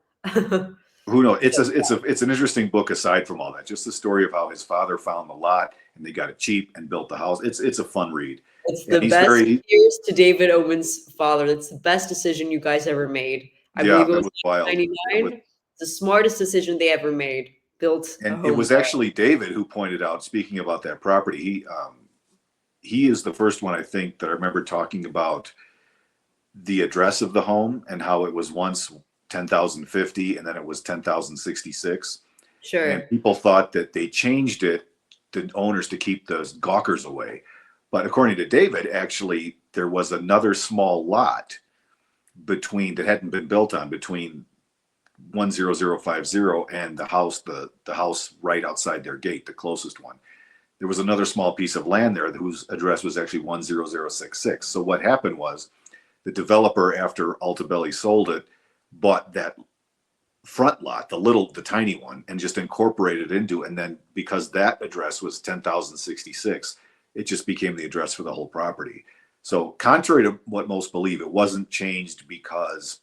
S1: Who knows?
S2: So
S1: It's an interesting book aside from all that. Just the story of how his father found the lot and they got it cheap and built the house. It's a fun read.
S2: it's
S1: And
S2: the
S1: he's
S2: best.
S1: very
S2: Cheers to David Owen's father. That's the best decision you guys ever made. I
S1: yeah,
S2: believe it
S1: it
S2: was
S1: was wild. It was
S2: 1999. It's the smartest decision they ever made. Built a
S1: and it
S2: home
S1: was
S2: there.
S1: actually David who pointed out, speaking about that property, he is the first one I think that I remember talking about the address of the home and how it was once 10,050, and then it was 10,066. And
S2: Sure.
S1: people thought that they changed it, the owners, to keep the gawkers away. But according to David, actually, there was another small lot between that hadn't been built on between 10050 and the house right outside their gate, the closest one. There was another small piece of land there whose address was actually 10066. So what happened was the developer, after Altabelli sold it, bought that front lot, the tiny one, and just incorporated it into it. And then because that address was 10,066, it just became the address for the whole property. So contrary to what most believe, it wasn't changed because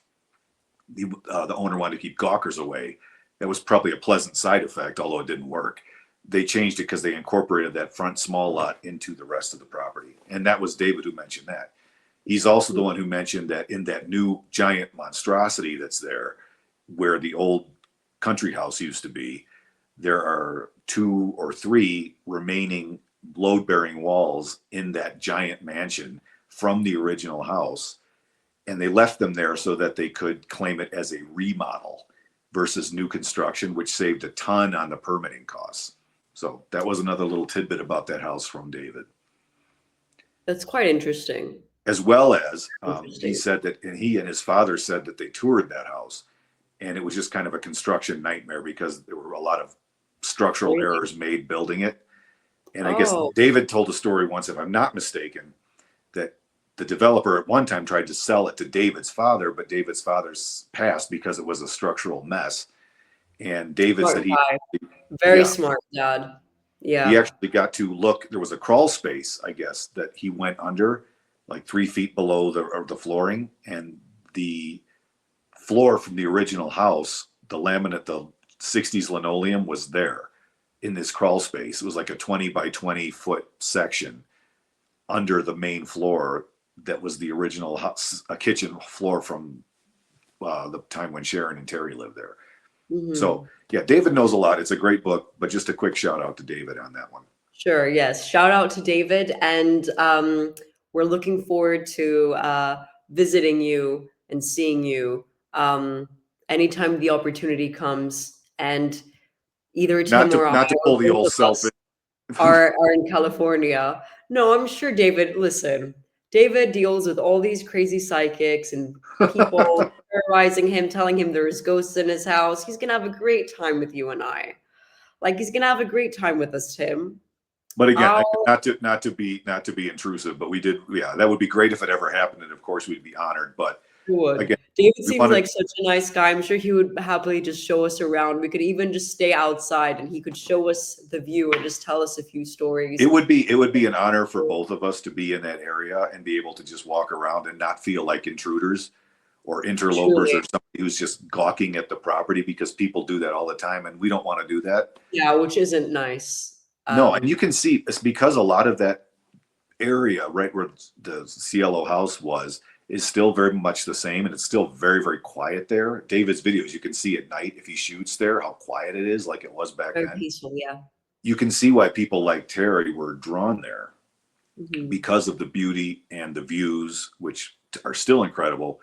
S1: the owner wanted to keep gawkers away. That was probably a pleasant side effect, although it didn't work. They changed it because they incorporated that front small lot into the rest of the property. And that was David who mentioned that. He's also the one who mentioned that in that new giant monstrosity that's there, where the old country house used to be, there are 2 or 3 remaining load-bearing walls in that giant mansion from the original house. And they left them there so that they could claim it as a remodel versus new construction, which saved a ton on the permitting costs. So that was another little tidbit about that house from David.
S2: That's quite interesting.
S1: As well as he said that, and he and his father said that they toured that house, and it was just kind of a construction nightmare because there were a lot of structural errors made building it. And I guess David told a story once, if I'm not mistaken, that the developer at one time tried to sell it to David's father, but David's father's passed because it was a structural mess. And David said
S2: very smart dad. Yeah.
S1: He actually got to look. There was a crawl space, I guess, that he went under, like 3 feet below the flooring, and the floor from the original house, the laminate, the 60s linoleum was there in this crawl space. It was like a 20 by 20 foot section under the main floor that was the original house, a kitchen floor from the time when Sharon and Terry lived there. Mm-hmm. So yeah, David knows a lot. It's a great book, but just a quick shout out to David on that one.
S2: Sure. Yes. Shout out to David. And we're looking forward to visiting you and seeing you anytime the opportunity comes. And either Tim or I,
S1: not to pull the old self
S2: are in California. No, I'm sure David, listen, David deals with all these crazy psychics and people terrorizing him, telling him there's ghosts in his house. He's going to have a great time with you and I. Like, he's going to have a great time with us, Tim.
S1: But again, not to be intrusive, but we did, yeah, that would be great if it ever happened. And of course we'd be honored, but again,
S2: David seems like such a nice guy. I'm sure he would happily just show us around. We could even just stay outside and he could show us the view and just tell us a few stories.
S1: It would be an honor for both of us to be in that area and be able to just walk around and not feel like intruders or interlopers or somebody who's just gawking at the property, because people do that all the time and we don't want to do that.
S2: Yeah, which isn't nice.
S1: No, and you can see it's because a lot of that area right where the CLO house was is still very much the same, and it's still very, very quiet there. David's videos, you can see at night if he shoots there how quiet it is, like it was back then.
S2: Very peaceful, yeah.
S1: You can see why people like Terry were drawn there, because of the beauty and the views, which are still incredible,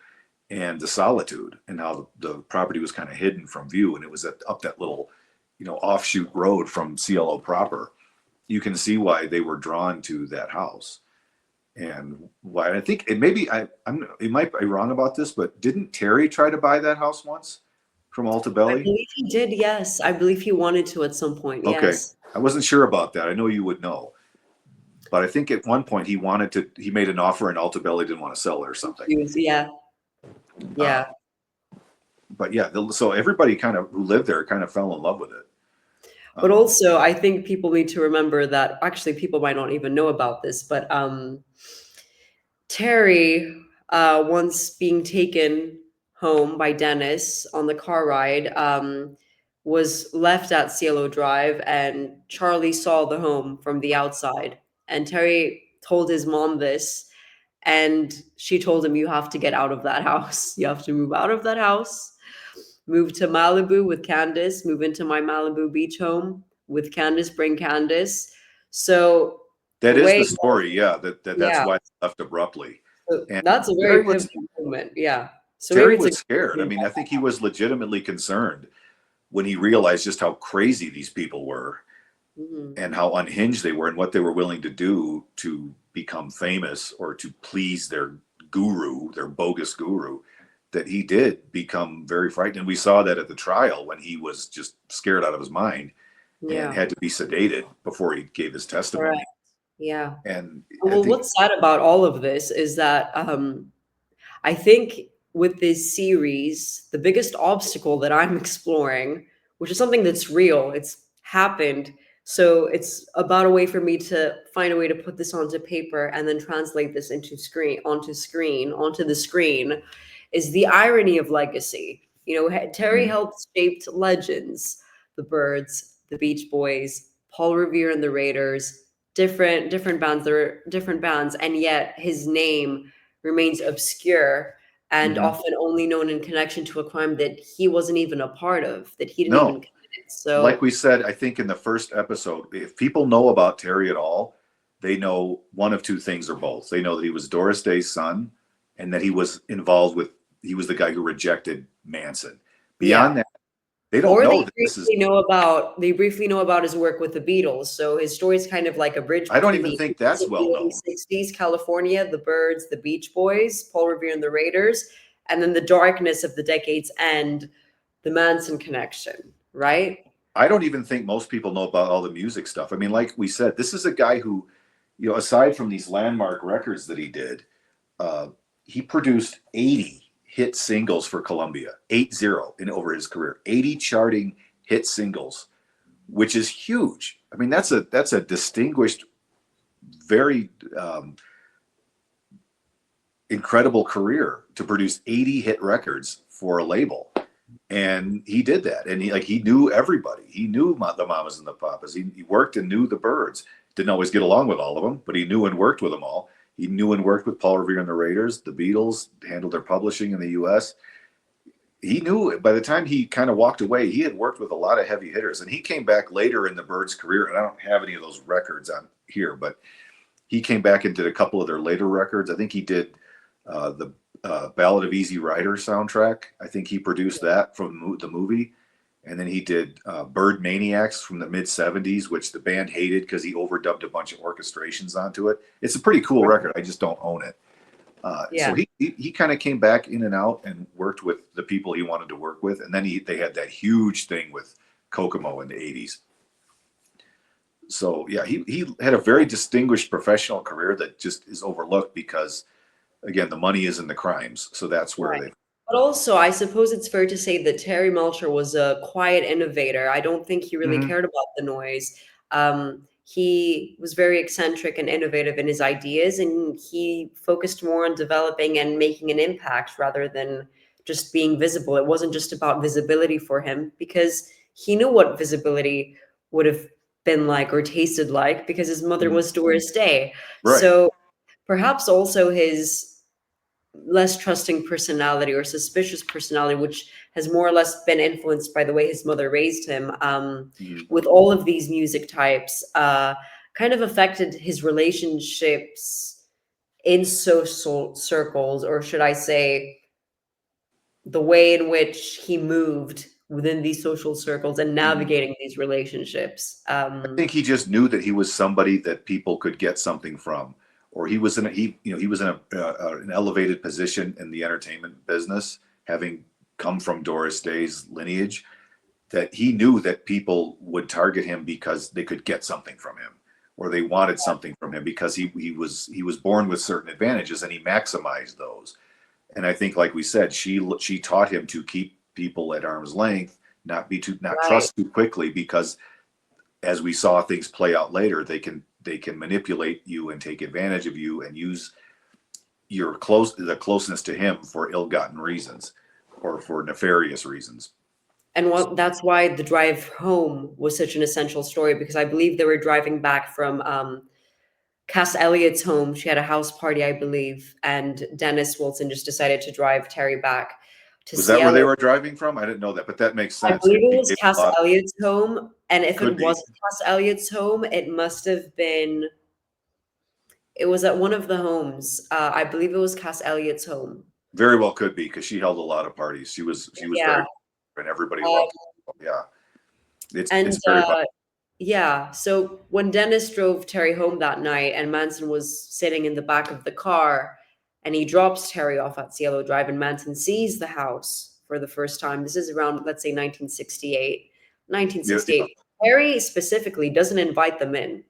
S1: and the solitude, and how the property was kind of hidden from view, and it was up that little, offshoot road from CLO proper. You can see why they were drawn to that house. And why I think it maybe it might be wrong about this, but didn't Terry try to buy that house once from Altabelli?
S2: I believe he did, yes. I believe he wanted to at some point.
S1: Okay.
S2: Yes.
S1: I wasn't sure about that. I know you would know. But I think at one point he made an offer and Altabelli didn't want to sell it or something.
S2: Yeah. Yeah.
S1: But yeah, so everybody who lived there kind of fell in love with it.
S2: But also, I think people need to remember that actually people might not even know about this, but Terry, once being taken home by Dennis on the car ride, was left at Cielo Drive, and Charlie saw the home from the outside. And Terry told his mom this, and she told him, you have to get out of that house. You have to move out of that house. Move to Malibu with Candace, move into my Malibu beach home with Candace, bring Candace. So
S1: that is the story, yeah. That's why it left abruptly.
S2: So that's a very pivotal moment, yeah. So maybe
S1: Terry
S2: it's a
S1: was scared. I mean, I think he was legitimately concerned when he realized just how crazy these people were
S2: Mhm.
S1: and how unhinged they were and what they were willing to do to become famous or to please their guru, their bogus guru, that he did become very frightened. And we saw that at the trial when he was just scared out of his mind and
S2: Yeah,
S1: had to be sedated before he gave his
S2: correct.
S1: testimony.
S2: Yeah.
S1: And I
S2: Well,
S1: think,
S2: what's sad about all of this is that I think with this series, the biggest obstacle that I'm exploring, which is something that's real, it's happened. So it's about a way for me to find a way to put this onto paper and then translate this onto the screen, is the irony of legacy. Terry
S1: mm,
S2: helped shape legends, the Birds, the Beach Boys, Paul Revere and the Raiders, different bands. There are different bands, and yet his name remains obscure and
S1: mhm.
S2: often only known in connection to a crime that he wasn't even a part of, that he didn't even
S1: No,
S2: commit.
S1: like
S2: So
S1: we said, I think in the first episode, if people know about Terry at all, they know one of two things or both. They know that he was Doris Day's son and that he was involved with, he was the guy who rejected Manson. Beyond
S2: yeah.
S1: that, they don't
S2: Or
S1: know that this is,
S2: they briefly know about his work with the Beatles. So his story is kind of like a bridge
S1: I don't
S2: between
S1: even
S2: the
S1: think
S2: 80s
S1: that's
S2: of
S1: well
S2: the early
S1: known.
S2: 60s, California, the Birds, the Beach Boys, Paul Revere and the Raiders, and then the darkness of the decade's end, the Manson connection, right?
S1: I don't even think most people know about all the music stuff. I mean, like we said, this is a guy who, aside from these landmark records that he did, uh, he produced 80 hit singles for Columbia, 80 in over his career, 80 charting hit singles, which is huge. I mean, that's a distinguished, very incredible career to produce 80 hit records for a label. And he did that, and he knew everybody. He knew the Mamas and the Papas. He worked and knew the Birds. Didn't always get along with all of them, but he knew and worked with them all. He knew and worked with Paul Revere and the Raiders. The Beatles handled their publishing in the U.S. He knew by the time he kind of walked away, he had worked with a lot of heavy hitters, and he came back later in the Birds' career. And I don't have any of those records on here, but he came back and did a couple of their later records. I think he did the Ballad of Easy Rider soundtrack. I think he produced that from the movie. And then he did Bird Maniacs from the mid 70s, which the band hated because he overdubbed a bunch of orchestrations onto it. It's a pretty cool record. I just don't own it. So
S2: Yeah.
S1: he kind of came back in and out and worked with the people he wanted to work with. And then they had that huge thing with Kokomo in the 80s. So yeah, he had a very distinguished professional career that just is overlooked because again, the money is in the crimes. So that's where they.
S2: But also, I suppose it's fair to say that Terry Melcher was a quiet innovator. I don't think he really
S1: Mhm.
S2: cared about the noise. He was very eccentric and innovative in his ideas, and he focused more on developing and making an impact rather than just being visible. It wasn't just about visibility for him because he knew what visibility would have been like or tasted like because his mother
S1: Mhm.
S2: was Doris Day.
S1: Right.
S2: So perhaps also his less trusting personality or suspicious personality, which has more or less been influenced by the way his mother raised him,
S1: Mhm.
S2: with all of these music types, kind of affected his relationships in social circles, or should I say, the way in which he moved within these social circles and
S1: Mhm.
S2: navigating these relationships.
S1: I think he just knew that he was somebody that people could get something from, or he was in an elevated position in the entertainment business, having come from Doris Day's lineage. That he knew that people would target him because they could get something from him, or they wanted something from him because he was born with certain advantages and he maximized those. And I think, like we said, she taught him to keep people at arm's length, not
S2: Right.
S1: trust too quickly because as we saw things play out later, they can manipulate you and take advantage of you and use the closeness to him for ill-gotten reasons or for nefarious reasons.
S2: And that's why the drive home was such an essential story because I believe they were driving back from Cass Elliott's home. She had a house party, I believe, and Dennis Wilson just decided to drive Terry back to
S1: Was that where they
S2: Cielo.
S1: were driving from? I didn't know that, but that makes
S2: I
S1: sense
S2: believe
S1: because
S2: it
S1: he
S2: was
S1: gave
S2: Cass
S1: a lot.
S2: Elliott's home, and if it
S1: Could be.
S2: wasn't Cass Elliott's home, it was at one of the homes. I believe it was Cass Elliott's home.
S1: Very well could be, because she held a lot of parties. She was very,
S2: Yeah.
S1: and everybody
S2: Um,
S1: loved her. Yeah,
S2: and
S1: it's very possible.
S2: Yeah, so when Dennis drove Terry home that night and Manson was sitting in the back of the car and he drops Terry off at Cielo Drive and Manson sees the house for the first time. This is around, let's say, 1968.
S1: Yeah, yeah.
S2: 1968. Terry specifically doesn't invite them in.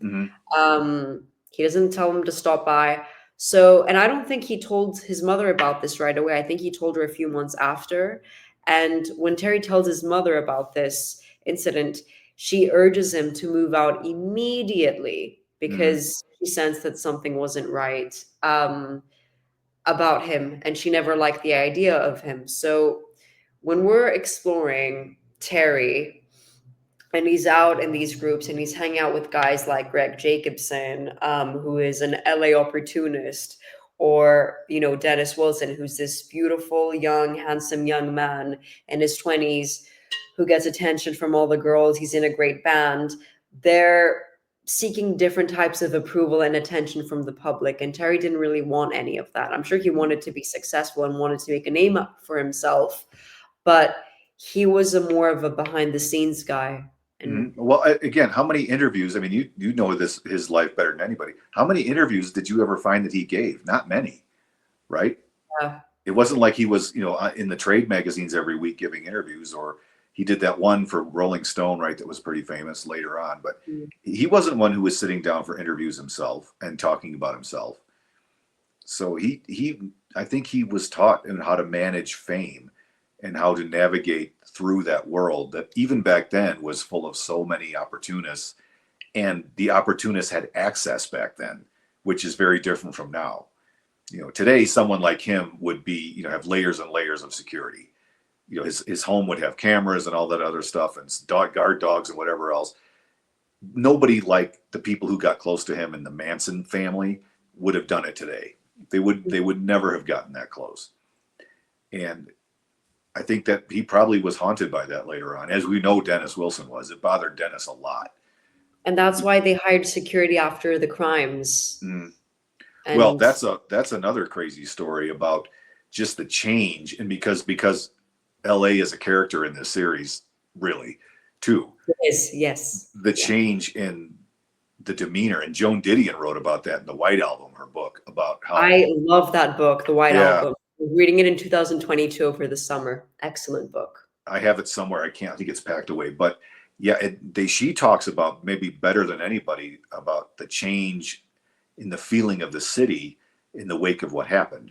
S1: Hmm.
S2: He doesn't tell them to stop by. So, and I don't think he told his mother about this right away. I think he told her a few months after. And when Terry tells his mother about this incident, she urges him to move out immediately
S1: Hmm.
S2: because she sensed that something wasn't right about him, and she never liked the idea of him. So, when we're exploring Terry, and he's out in these groups and he's hanging out with guys like Greg Jacobson, who is an LA opportunist, or Dennis Wilson, who's this beautiful, young, handsome young man in his 20s who gets attention from all the girls. He's in a great band. They're seeking different types of approval and attention from the public, and Terry didn't really want any of that. I'm sure he wanted to be successful and wanted to make a name up for himself, but he was a more of a behind the scenes guy.
S1: Hmm.
S2: And
S1: Well, again, how many interviews? I mean, you know this his life better than anybody. How many interviews did you ever find that he gave? Not many, right?
S2: uh,
S1: It wasn't like he was, in the trade magazines every week giving interviews, or he did that one for Rolling Stone, right? That was pretty famous later on. But
S2: mm,
S1: he wasn't one who was sitting down for interviews himself and talking about himself. So I think he was taught in how to manage fame and how to navigate through that world that even back then was full of so many opportunists, and the opportunists had access back then, which is very different from now. Today someone like him would be, have layers and layers of security. His home would have cameras and all that other stuff, and guard dogs and whatever else. Nobody like the people who got close to him in the Manson family would have done it today. They would never have gotten that close. And I think that he probably was haunted by that later on. As we know, Dennis Wilson was. It bothered Dennis a lot.
S2: and that's why they hired security after the crimes.
S1: Mm. Well,
S2: And
S1: that's another crazy story about just the change, and because L.A. is a character in this series, really, too.
S2: yes,
S1: The
S2: yeah.
S1: change in the demeanor, and Joan Didion wrote about that in the White Album, her book, about how,
S2: I love that book, The White
S1: yeah,
S2: Album. I was reading it in 2022 over the summer. Excellent book.
S1: I have it somewhere. I think it's packed away, but yeah, she talks about, maybe better than anybody, about the change in the feeling of the city in the wake of what happened.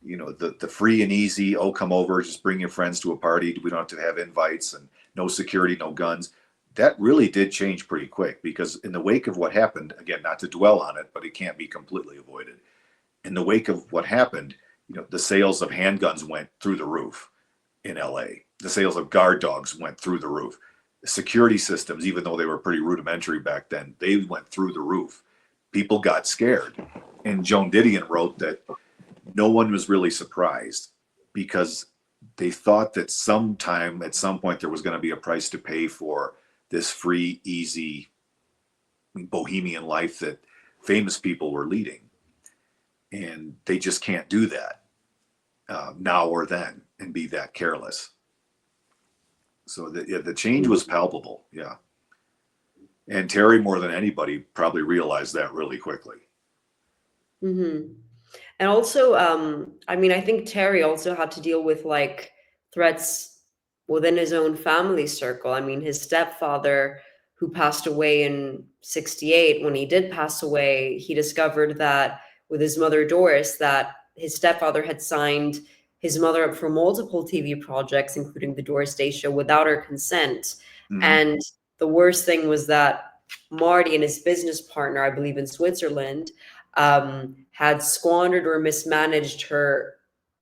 S1: The free and easy, oh, come over, just bring your friends to a party. We don't have to have invites, and no security, no guns. That really did change pretty quick, because in the wake of what happened, again, not to dwell on it, but it can't be completely avoided. In the wake of what happened, the sales of handguns went through the roof in LA. The sales of guard dogs went through the roof. Security systems, even though they were pretty rudimentary back then, they went through the roof. People got scared. And Joan Didion wrote that no one was really surprised, because they thought that sometime at some point there was going to be a price to pay for this free, easy, bohemian life that famous people were leading. And they just can't do that now or then and be that careless. So the change was palpable. Yeah. And Terry, more than anybody, probably realized that really quickly.
S2: Mm-hmm. And also, I mean, I think Terry also had to deal with like threats within his own family circle. I mean, his stepfather, who passed away in 68, when he did pass away, he discovered that with his mother Doris, that his stepfather had signed his mother up for multiple TV projects, including the Doris Day Show, without her consent.
S1: Mm-hmm.
S2: And the worst thing was that Marty and his business partner, I believe in Switzerland, had squandered or mismanaged her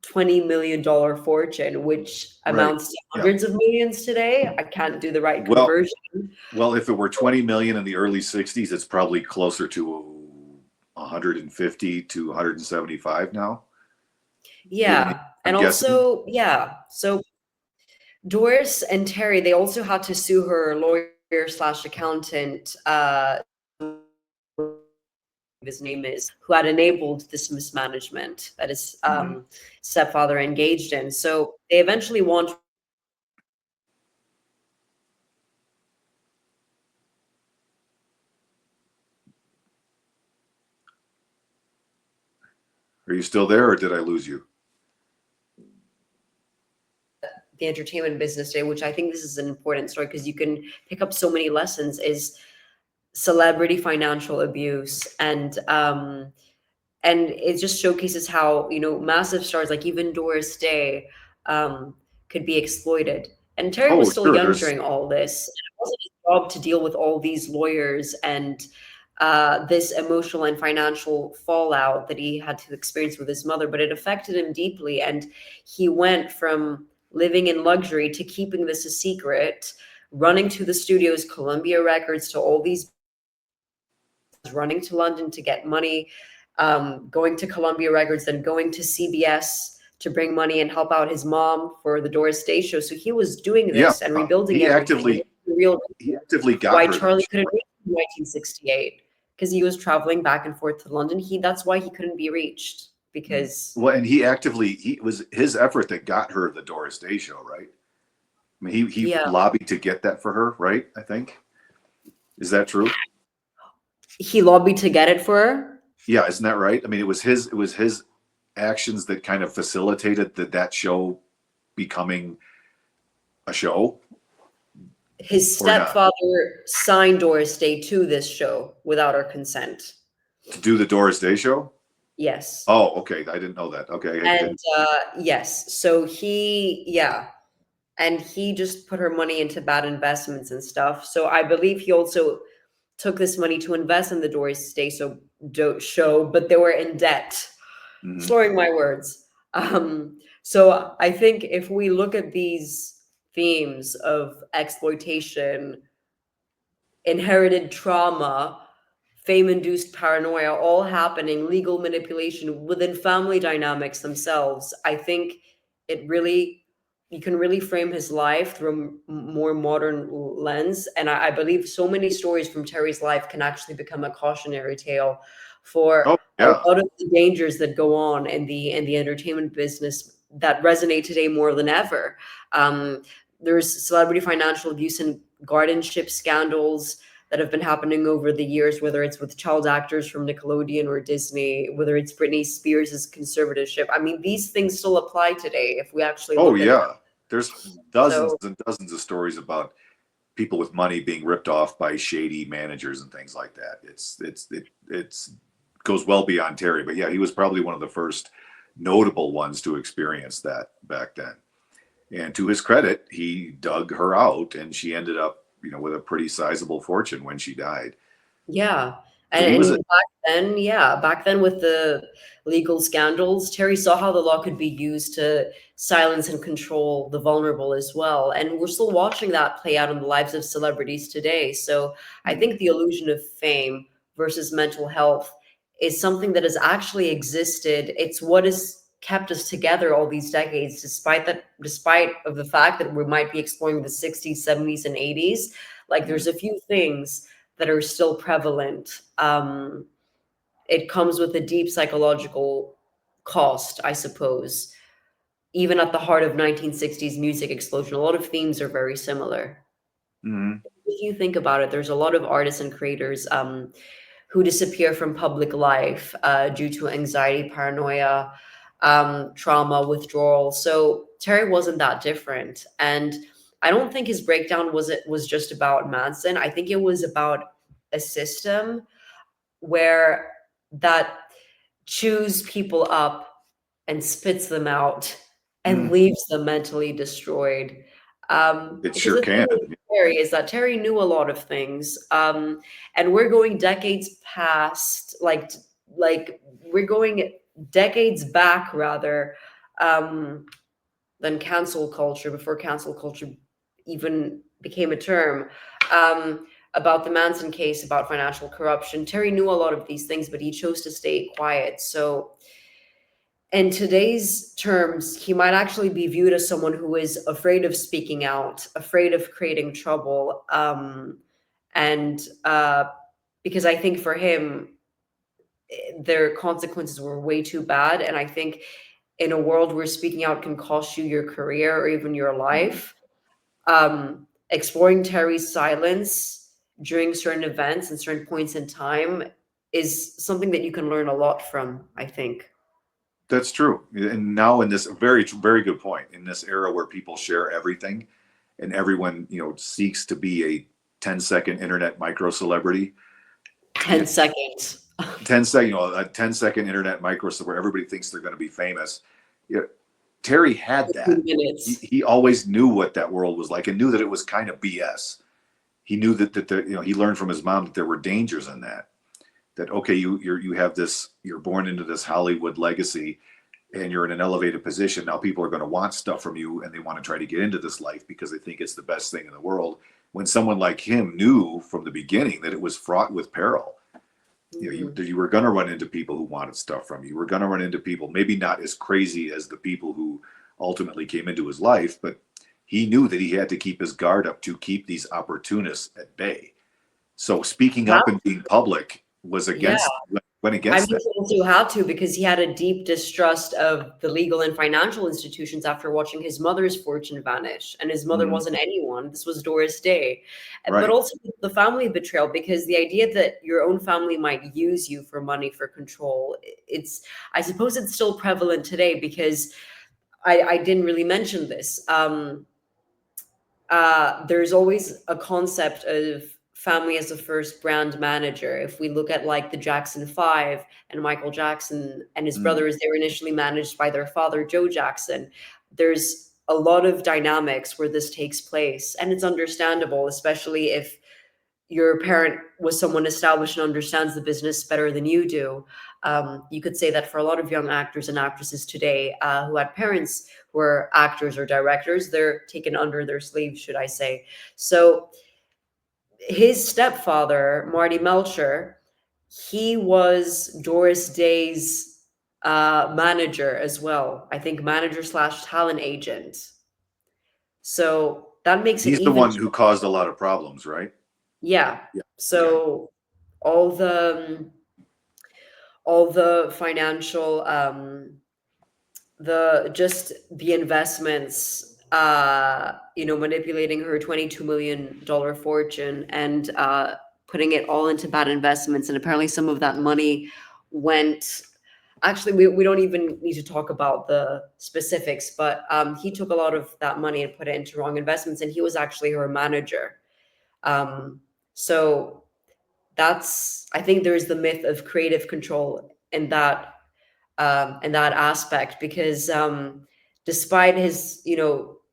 S2: $20 million fortune, which
S1: Right.
S2: amounts to
S1: Yeah.
S2: hundreds of millions today. I can't do the right
S1: Well,
S2: conversion.
S1: if it were 20 million in the early 60s, it's probably closer to 150 to 175 now.
S2: Yeah.
S1: I'm
S2: And
S1: guessing.
S2: also, yeah. So Doris and Terry, they also had to sue her lawyer slash accountant his name is, who had enabled this mismanagement that his
S1: Hmm.
S2: stepfather engaged in. So they eventually want.
S1: Are you still there, or did I lose you?
S2: The entertainment business today, which I think this is an important story because you can pick up so many lessons, is celebrity financial abuse. And it just showcases how, massive stars like even Doris Day um, could be exploited. And Terry was
S1: Oh,
S2: still
S1: sure.
S2: young
S1: There's
S2: during all this. It wasn't his job to deal with all these lawyers and this emotional and financial fallout that he had to experience with his mother, but it affected him deeply. And he went from living in luxury to keeping this a secret, running to the studios, Columbia Records, to all these, running to London to get money, going to Columbia Records, then going to CBS to bring money and help out his mom for the Doris Day show. So he was doing
S1: yeah.
S2: this and rebuilding
S1: He
S2: everything. And
S1: actively
S2: it's the real
S1: he
S2: reason
S1: actively got
S2: why
S1: her that
S2: Charlie couldn't
S1: show.
S2: reach him in 1968, because he was traveling back and forth to London. That's why he couldn't be reached,
S1: Mhm.
S2: because
S1: Well, and he was his effort that got her the Doris Day show, right? I mean, he
S2: yeah,
S1: lobbied to get that for her, right? I think, is that true?
S2: he lobbied to get it for her.
S1: Yeah, isn't that right? I mean, it was his actions that kind of facilitated that show becoming a show,
S2: His
S1: or not?
S2: stepfather signed Doris Day to this show without her consent.
S1: To do the Doris Day show?
S2: Yes.
S1: Oh, okay. I didn't know that. Okay, I
S2: And
S1: didn't.
S2: yes, so yeah, and he just put her money into bad investments and stuff. So I believe he also took this money to invest in the Doris Day show, but they were in debt.
S1: Mhm.
S2: Slurring my words. So I think if we look at these themes of exploitation, inherited trauma, fame induced paranoia, all happening, legal manipulation within family dynamics themselves, I think it really, you can really frame his life through a more modern lens. And I believe so many stories from Terry's life can actually become a cautionary tale for
S1: Oh,
S2: a
S1: yeah.
S2: lot of the dangers that go on in the entertainment business that resonate today more than ever. Um, there's celebrity financial abuse and guardianship scandals that have been happening over the years, whether it's with child actors from Nickelodeon or Disney, whether it's Britney Spears' conservatorship. I mean, these things still apply today if we actually
S1: Oh,
S2: look at them.
S1: yeah. There's dozens
S2: So,
S1: and dozens of stories about people with money being ripped off by shady managers and things like that. It's goes well beyond Terry, but yeah, he was probably one of the first notable ones to experience that back then. And to his credit, he dug her out, and she ended up, with a pretty sizable fortune when she died.
S2: yeah.
S1: So
S2: And,
S1: he was a
S2: back then with the legal scandals, Terry saw how the law could be used to silence and control the vulnerable as well. And we're still watching that play out in the lives of celebrities today. So I think the illusion of fame versus mental health is something that has actually existed. It's what has kept us together all these decades, despite of the fact that we might be exploring the 60s, 70s, and 80s. Like there's a few things that are still prevalent. It comes with a deep psychological cost, I suppose. Even at the heart of 1960s music explosion, a lot of themes are very similar.
S1: Mhm.
S2: If you think about it, there's a lot of artists and creators who disappear from public life due to anxiety, paranoia, trauma, withdrawal. So Terry wasn't that different, and I don't think his breakdown was just about Manson. I think it was about a system where that chews people up and spits them out and
S1: Mm.
S2: leaves them mentally destroyed.
S1: It
S2: Because
S1: sure
S2: the thing
S1: can.
S2: with Terry is that Terry knew a lot of things, and we're going decades past, like we're going decades back rather, um, than cancel culture, before cancel culture even became a term. About the Manson case, about financial corruption. Terry knew a lot of these things, but he chose to stay quiet. So, in today's terms, he might actually be viewed as someone who is afraid of speaking out, afraid of creating trouble. And because I think for him, their consequences were way too bad. And I think in a world where speaking out can cost you your career or even your
S1: Mhm.
S2: life, exploring Terry's silence during certain events and certain points in time is something that you can learn a lot from, I think.
S1: That's true. And now in this very good point, in this era where people share everything and everyone, seeks to be a 10-second internet micro celebrity,
S2: 10 seconds.
S1: 10 second, a 10-second internet micro where everybody thinks they're going to be famous. Yeah, Terry had
S2: 2
S1: that. He,
S2: minutes.
S1: he always knew what that world was like and knew that it was kind of BS. He knew he learned from his mom that there were dangers in that. That okay, you have this, you're born into this Hollywood legacy, and you're in an elevated position. Now people are going to want stuff from you, and they want to try to get into this life because they think it's the best thing in the world. When someone like him knew from the beginning that it was fraught with peril.
S2: Mhm.
S1: You were going to run into people who wanted stuff from you. You were going to run into people maybe not as crazy as the people who ultimately came into his life, but he knew that he had to keep his guard up to keep these opportunists at bay. So speaking
S2: That
S1: up and being public was
S2: yeah.
S1: against went
S2: I
S1: against
S2: mean,
S1: that.
S2: he also had to because he had a deep distrust of the legal and financial institutions after watching his mother's fortune vanish. And his mother
S1: Mhm.
S2: wasn't anyone. This was Doris Day. But
S1: Right.
S2: also the family betrayal, because the idea that your own family might use you for money, for control, it's, I suppose it's still prevalent today because I didn't really mention this. There's always a concept of family as a first brand manager. If we look at like the Jackson Five and Michael Jackson and his
S1: Mhm.
S2: brothers, they were initially managed by their father, Joe Jackson. There's a lot of dynamics where this takes place, and it's understandable, especially if your parent was someone established and understands the business better than you do. You could say that for a lot of young actors and actresses today who had parents who were actors or directors, they're taken under their sleeves, should I say. So his stepfather, Marty Melcher, he was Doris Day's manager as well. I think manager slash talent agent. So that makes it
S1: He's the
S2: even.
S1: one who caused a lot of problems, right?
S2: Yeah.
S1: Yeah. Yeah.
S2: So all the financial the investments, manipulating her $22 million fortune and putting it all into bad investments, and apparently some of that money went, actually we don't even need to talk about the specifics, but he took a lot of that money and put it into wrong investments, and he was actually her manager. So that's, I think there's the myth of creative control in that aspect, because despite his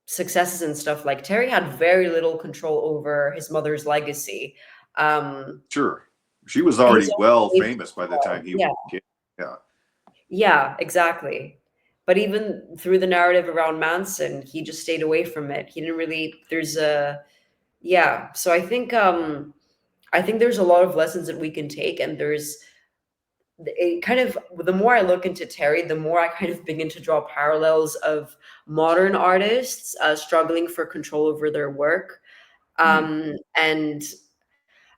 S2: successes and stuff, like Terry had very little control over his mother's legacy. um
S1: Sure. She was
S2: he's
S1: already well
S2: always,
S1: famous by the time he was
S2: yeah,
S1: a kid. Yeah.
S2: yeah, exactly. But even through the narrative around Manson, he just stayed away from it. He didn't really, there's a, yeah, so I think there's a lot of lessons that we can take, and there's it kind of, the more I look into Terry, the more I kind of begin to draw parallels of modern artists struggling for control over their work.
S1: Mm.
S2: And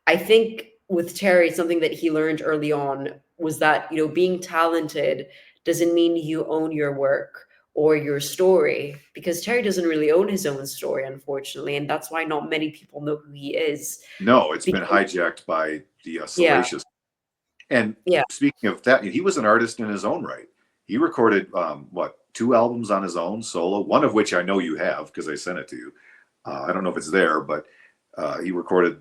S2: I think with Terry, something that he learned early on was that, being talented doesn't mean you own your work or your story, because Terry doesn't really own his own story, unfortunately. And that's why not many people know who he is.
S1: No, it's been
S2: Because,
S1: hijacked by the
S2: yeah,
S1: salacious. And
S2: yeah,
S1: speaking of that, he was an artist in his own right. He recorded two albums on his own solo, one of which I know you have because I sent it to you. I don't know if it's there, but he recorded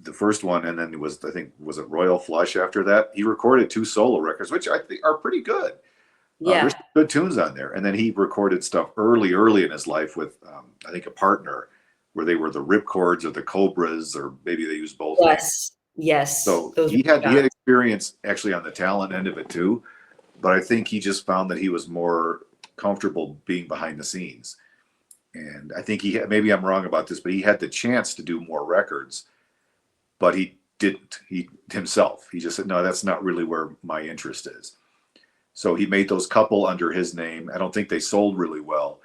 S1: the first one, and then it was, I think, was it Royal Flush after that? He recorded two solo records, which I think are pretty good. There's
S2: yeah.
S1: some good tunes on there. And then he recorded stuff early in his life with, I think, a partner where they were the Ripcords or the Cobras, or maybe they used both names.
S2: Yes, yes,
S1: So
S2: those
S1: he
S2: were
S1: had
S2: the
S1: he had
S2: bands.
S1: experience actually on the talent end of it too, but I think he just found that he was more comfortable being behind the scenes. And I think maybe I'm wrong about this, but he had the chance to do more records, but he didn't. He himself. He just said, "No, that's not really where my interest is." So he made those couple under his name. I don't think they sold really well,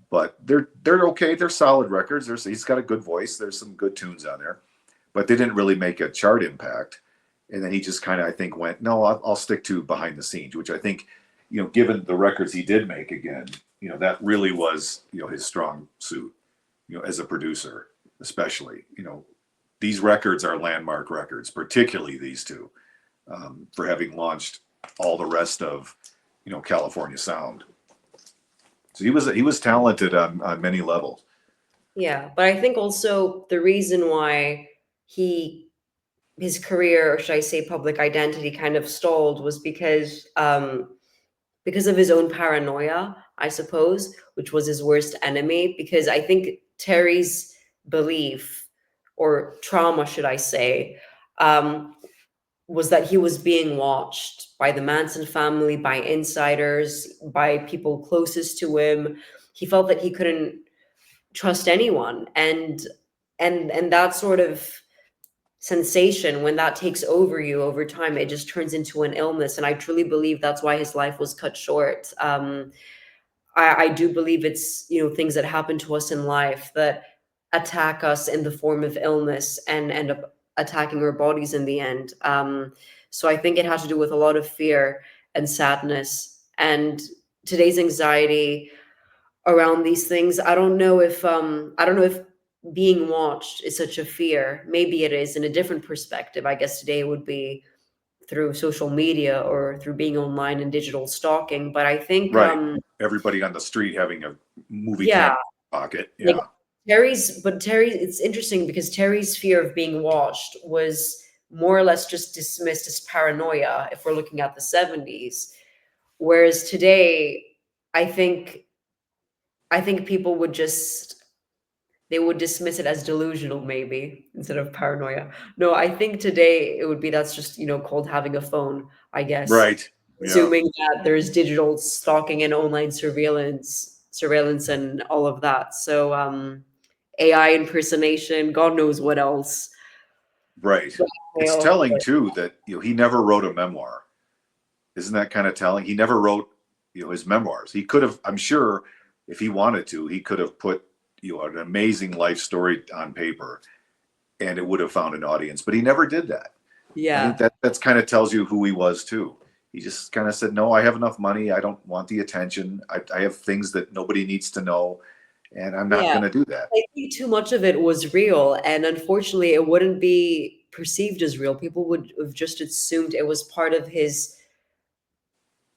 S1: but they're okay. They're solid records. He's got a good voice. There's some good tunes on there, but they didn't really make a chart impact. And then he just kind of, I think, went, no, I'll stick to behind the scenes, which I think, given the records he did make again, that really was, his strong suit, as a producer, especially, these records are landmark records, particularly these two, for having launched all the rest of, California sound. So he was talented on many levels.
S2: Yeah, but I think also the reason why he his career, or should I say public identity, kind of stalled was because of his own paranoia, I suppose, which was his worst enemy. Because I think Terry's belief, or trauma, should I say, um, was that he was being watched by the Manson family, by insiders, by people closest to him. He felt that he couldn't trust anyone, and that sort of sensation, when that takes over you over time, it just turns into an illness. And I truly believe that's why his life was cut short. I do believe it's, things that happen to us in life that attack us in the form of illness and end up attacking our bodies in the end. So I think it had to do with a lot of fear and sadness and today's anxiety around these things. I don't know if being watched is such a fear. Maybe it is in a different perspective. I guess today it would be through social media or through being online and digital stalking. But I think
S1: Right. Everybody on the street having a movie
S2: yeah,
S1: camera in their pocket.
S2: like
S1: Yeah.
S2: Terry, it's interesting because Terry's fear of being watched was more or less just dismissed as paranoia if we're looking at the 70s. Whereas today, I think I think people would just they would dismiss it as delusional, maybe, instead of paranoia. No, I think today it would be that's just, called having a phone, I guess.
S1: Right. Yeah.
S2: Assuming that there's digital stalking and online surveillance and all of that. So AI impersonation, God knows what else.
S1: Right. It's
S2: Blackmail,
S1: telling
S2: but
S1: too that he never wrote a memoir. Isn't that kind of telling? He never wrote his memoirs. He could have. I'm sure if he wanted to, he could have put an amazing life story on paper, and it would have found an audience. But he never did that. I think
S2: yeah.
S1: that's kind of tells you who he was too. He just kind of said, "No, I have enough money. I don't want the attention. I have things that nobody needs to know, and I'm not
S2: Yeah.
S1: going to do that."
S2: I think too much of it was real, and unfortunately, it wouldn't be perceived as real. People would have just assumed it was part of his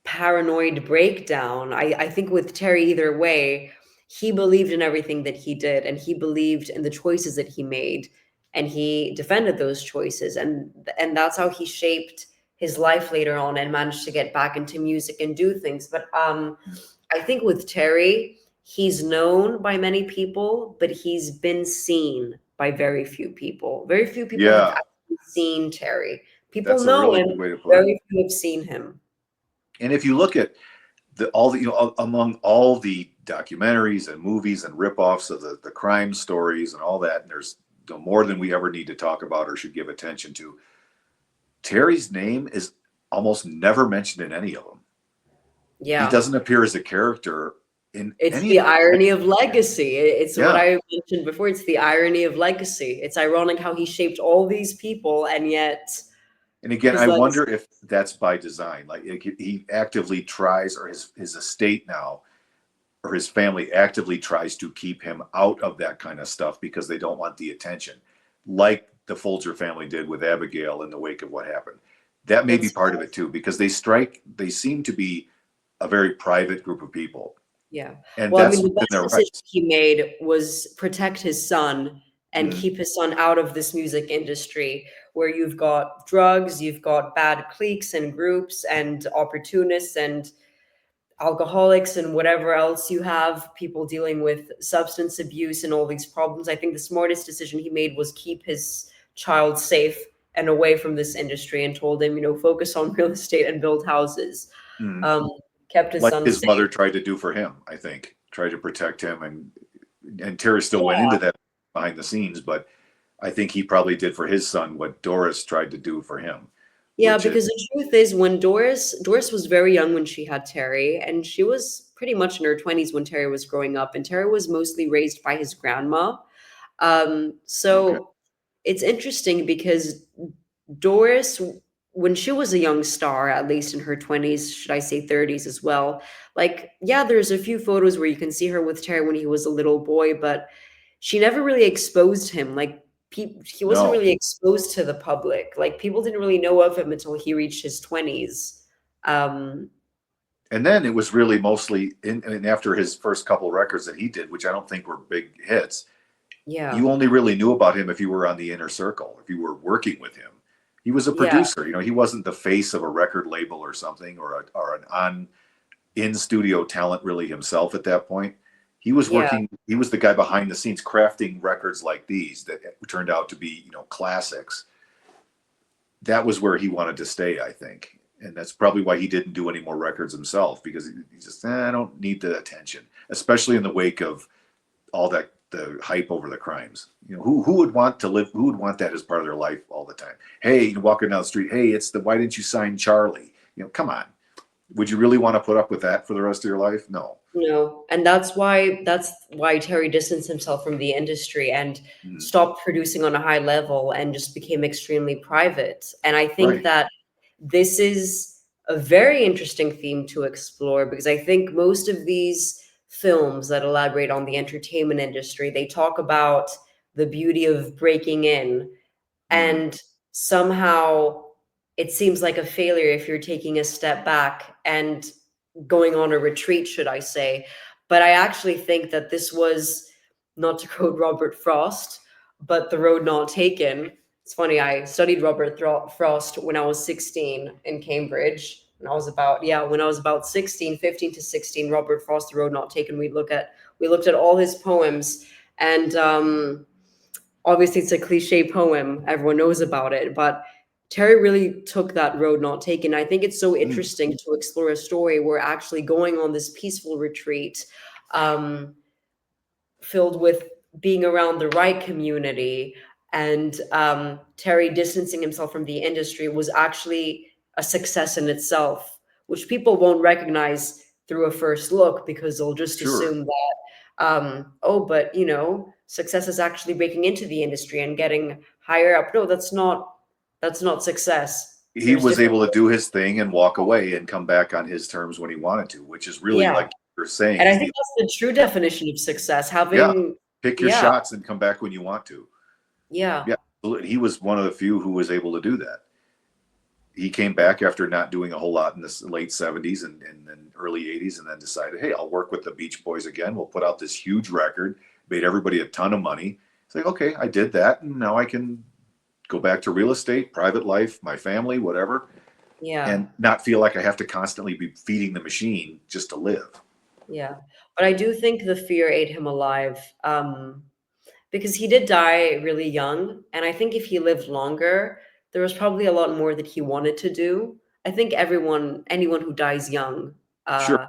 S2: paranoid breakdown. I think with Terry, either way, he believed in everything that he did, and he believed in the choices that he made, and he defended those choices, and that's how he shaped his life later on and managed to get back into music and do things. But I think with Terry, he's known by many people, but he's been seen by very few people. Very few people have
S1: Yeah,
S2: actually seen Terry. People
S1: that's a
S2: know
S1: really
S2: him,
S1: good way to put it.
S2: very few have seen him.
S1: And if you look at all the among all the documentaries and movies and ripoffs of the crime stories and all that, and there's more than we ever need to talk about or should give attention to. Terry's name is almost never mentioned in any of them. He
S2: Yeah.
S1: doesn't appear as a character in
S2: It's
S1: any
S2: the
S1: of them.
S2: irony of legacy. It's what
S1: Yeah.
S2: I mentioned before. It's the irony of legacy. It's ironic how he shaped all these people, and yet
S1: And again,
S2: his
S1: I
S2: legacy.
S1: wonder if that's by design. Like he actively tries, or his estate now, or his family actively tries to keep him out of that kind of stuff because they don't want the attention, like the Folger family did with Abigail in the wake of what happened. That may be
S2: That's
S1: part of it too, because they seem to be a very private group of people,
S2: Yeah.
S1: and
S2: Well, I
S1: that's
S2: mean, the
S1: within
S2: best
S1: their
S2: decision
S1: rights.
S2: he made was protect his son and
S1: Mhm.
S2: keep his son out of this music industry where you've got drugs, you've got bad cliques and groups and opportunists and alcoholics and whatever else you have, people dealing with substance abuse and all these problems. I think the smartest decision he made was keep his child safe and away from this industry and told him, focus on real estate and build houses.
S1: Mhm.
S2: Um, kept his
S1: Like
S2: son
S1: his
S2: safe.
S1: mother tried to do for him, I think, tried to protect him, and Terry still went
S2: Yeah.
S1: into that behind the scenes, but I think he probably did for his son what Doris tried to do for him,
S2: Yeah,
S1: which is
S2: because the truth is when Doris was very young when she had Terry, and she was pretty much in her 20s when Terry was growing up, and Terry was mostly raised by his grandma.
S1: okay.
S2: So it's interesting because Doris, when she was a young star, at least in her 20s, should I say 30s as well, like, yeah, there's a few photos where you can see her with Terry when he was a little boy, but she never really exposed him. Like, he wasn't
S1: No.
S2: really exposed to the public. Like, people didn't really know of him until he reached his 20s. Um,
S1: And then it was really mostly and after his first couple records that he did, which I don't think were big hits,
S2: yeah,
S1: you only really knew about him if you were on the inner circle, if you were working with him. He was a
S2: yeah,
S1: producer, he wasn't the face of a record label or something, or an on in studio talent really himself at that point. He was
S2: yeah,
S1: working, he was the guy behind the scenes crafting records like these that turned out to be, classics. That was where he wanted to stay, I think. And that's probably why he didn't do any more records himself, because he just, I don't need the attention, especially in the wake of all that, the hype over the crimes. Who would want to live? Who would want that as part of their life all the time? Hey, you're walking down the street. Hey, it's the why didn't you sign Charlie? Come on. Would you really want to put up with that for the rest of your life? No.
S2: no, and that's why Terry distanced himself from the industry and
S1: Mm,
S2: stopped producing on a high level and just became extremely private. And I think
S1: right.
S2: that this is a very interesting theme to explore, because I think most of these films that elaborate on the entertainment industry, they talk about the beauty of breaking in,
S1: Mm,
S2: and somehow it seems like a failure if you're taking a step back and going on a retreat, should I say. But I actually think that this was, not to quote Robert Frost, but the road not taken. It's funny, I studied Frost when I was 16 in Cambridge. When I was about 16, 15 to 16, Robert Frost, The Road Not Taken, we looked at all his poems, and obviously it's a cliche poem, everyone knows about it, but Terry really took that road not taken. I think it's so
S1: mm,
S2: interesting to explore a story where actually going on this peaceful retreat, um, filled with being around the right community, and Terry distancing himself from the industry was actually a success in itself, which people won't recognize through a first look because they'll just
S1: sure.
S2: assume that, oh, but success is actually breaking into the industry and getting higher up. No, that's not success.
S1: He
S2: There's
S1: was
S2: different.
S1: able to do his thing and walk away and come back on his terms when he wanted to, which is really,
S2: Yeah,
S1: like you're saying,
S2: and I
S1: is
S2: think
S1: the,
S2: that's the true definition of success.
S1: yeah,
S2: Having,
S1: pick your
S2: yeah,
S1: shots and come back when you want to.
S2: yeah,
S1: Yeah. He was one of the few who was able to do that. He came back after not doing a whole lot in the late 70s and then early 80s, and then decided, hey, I'll work with the Beach Boys again. We'll put out this huge record, made everybody a ton of money. It's like, okay, I did that, and now I can go back to real estate, private life, my family, whatever,
S2: yeah.
S1: and not feel like I have to constantly be feeding the machine just to live.
S2: Yeah, but I do think the fear ate him alive, because he did die really young, and I think if he lived longer, there was probably a lot more that he wanted to do. I think anyone who dies young,
S1: Sure.
S2: uh,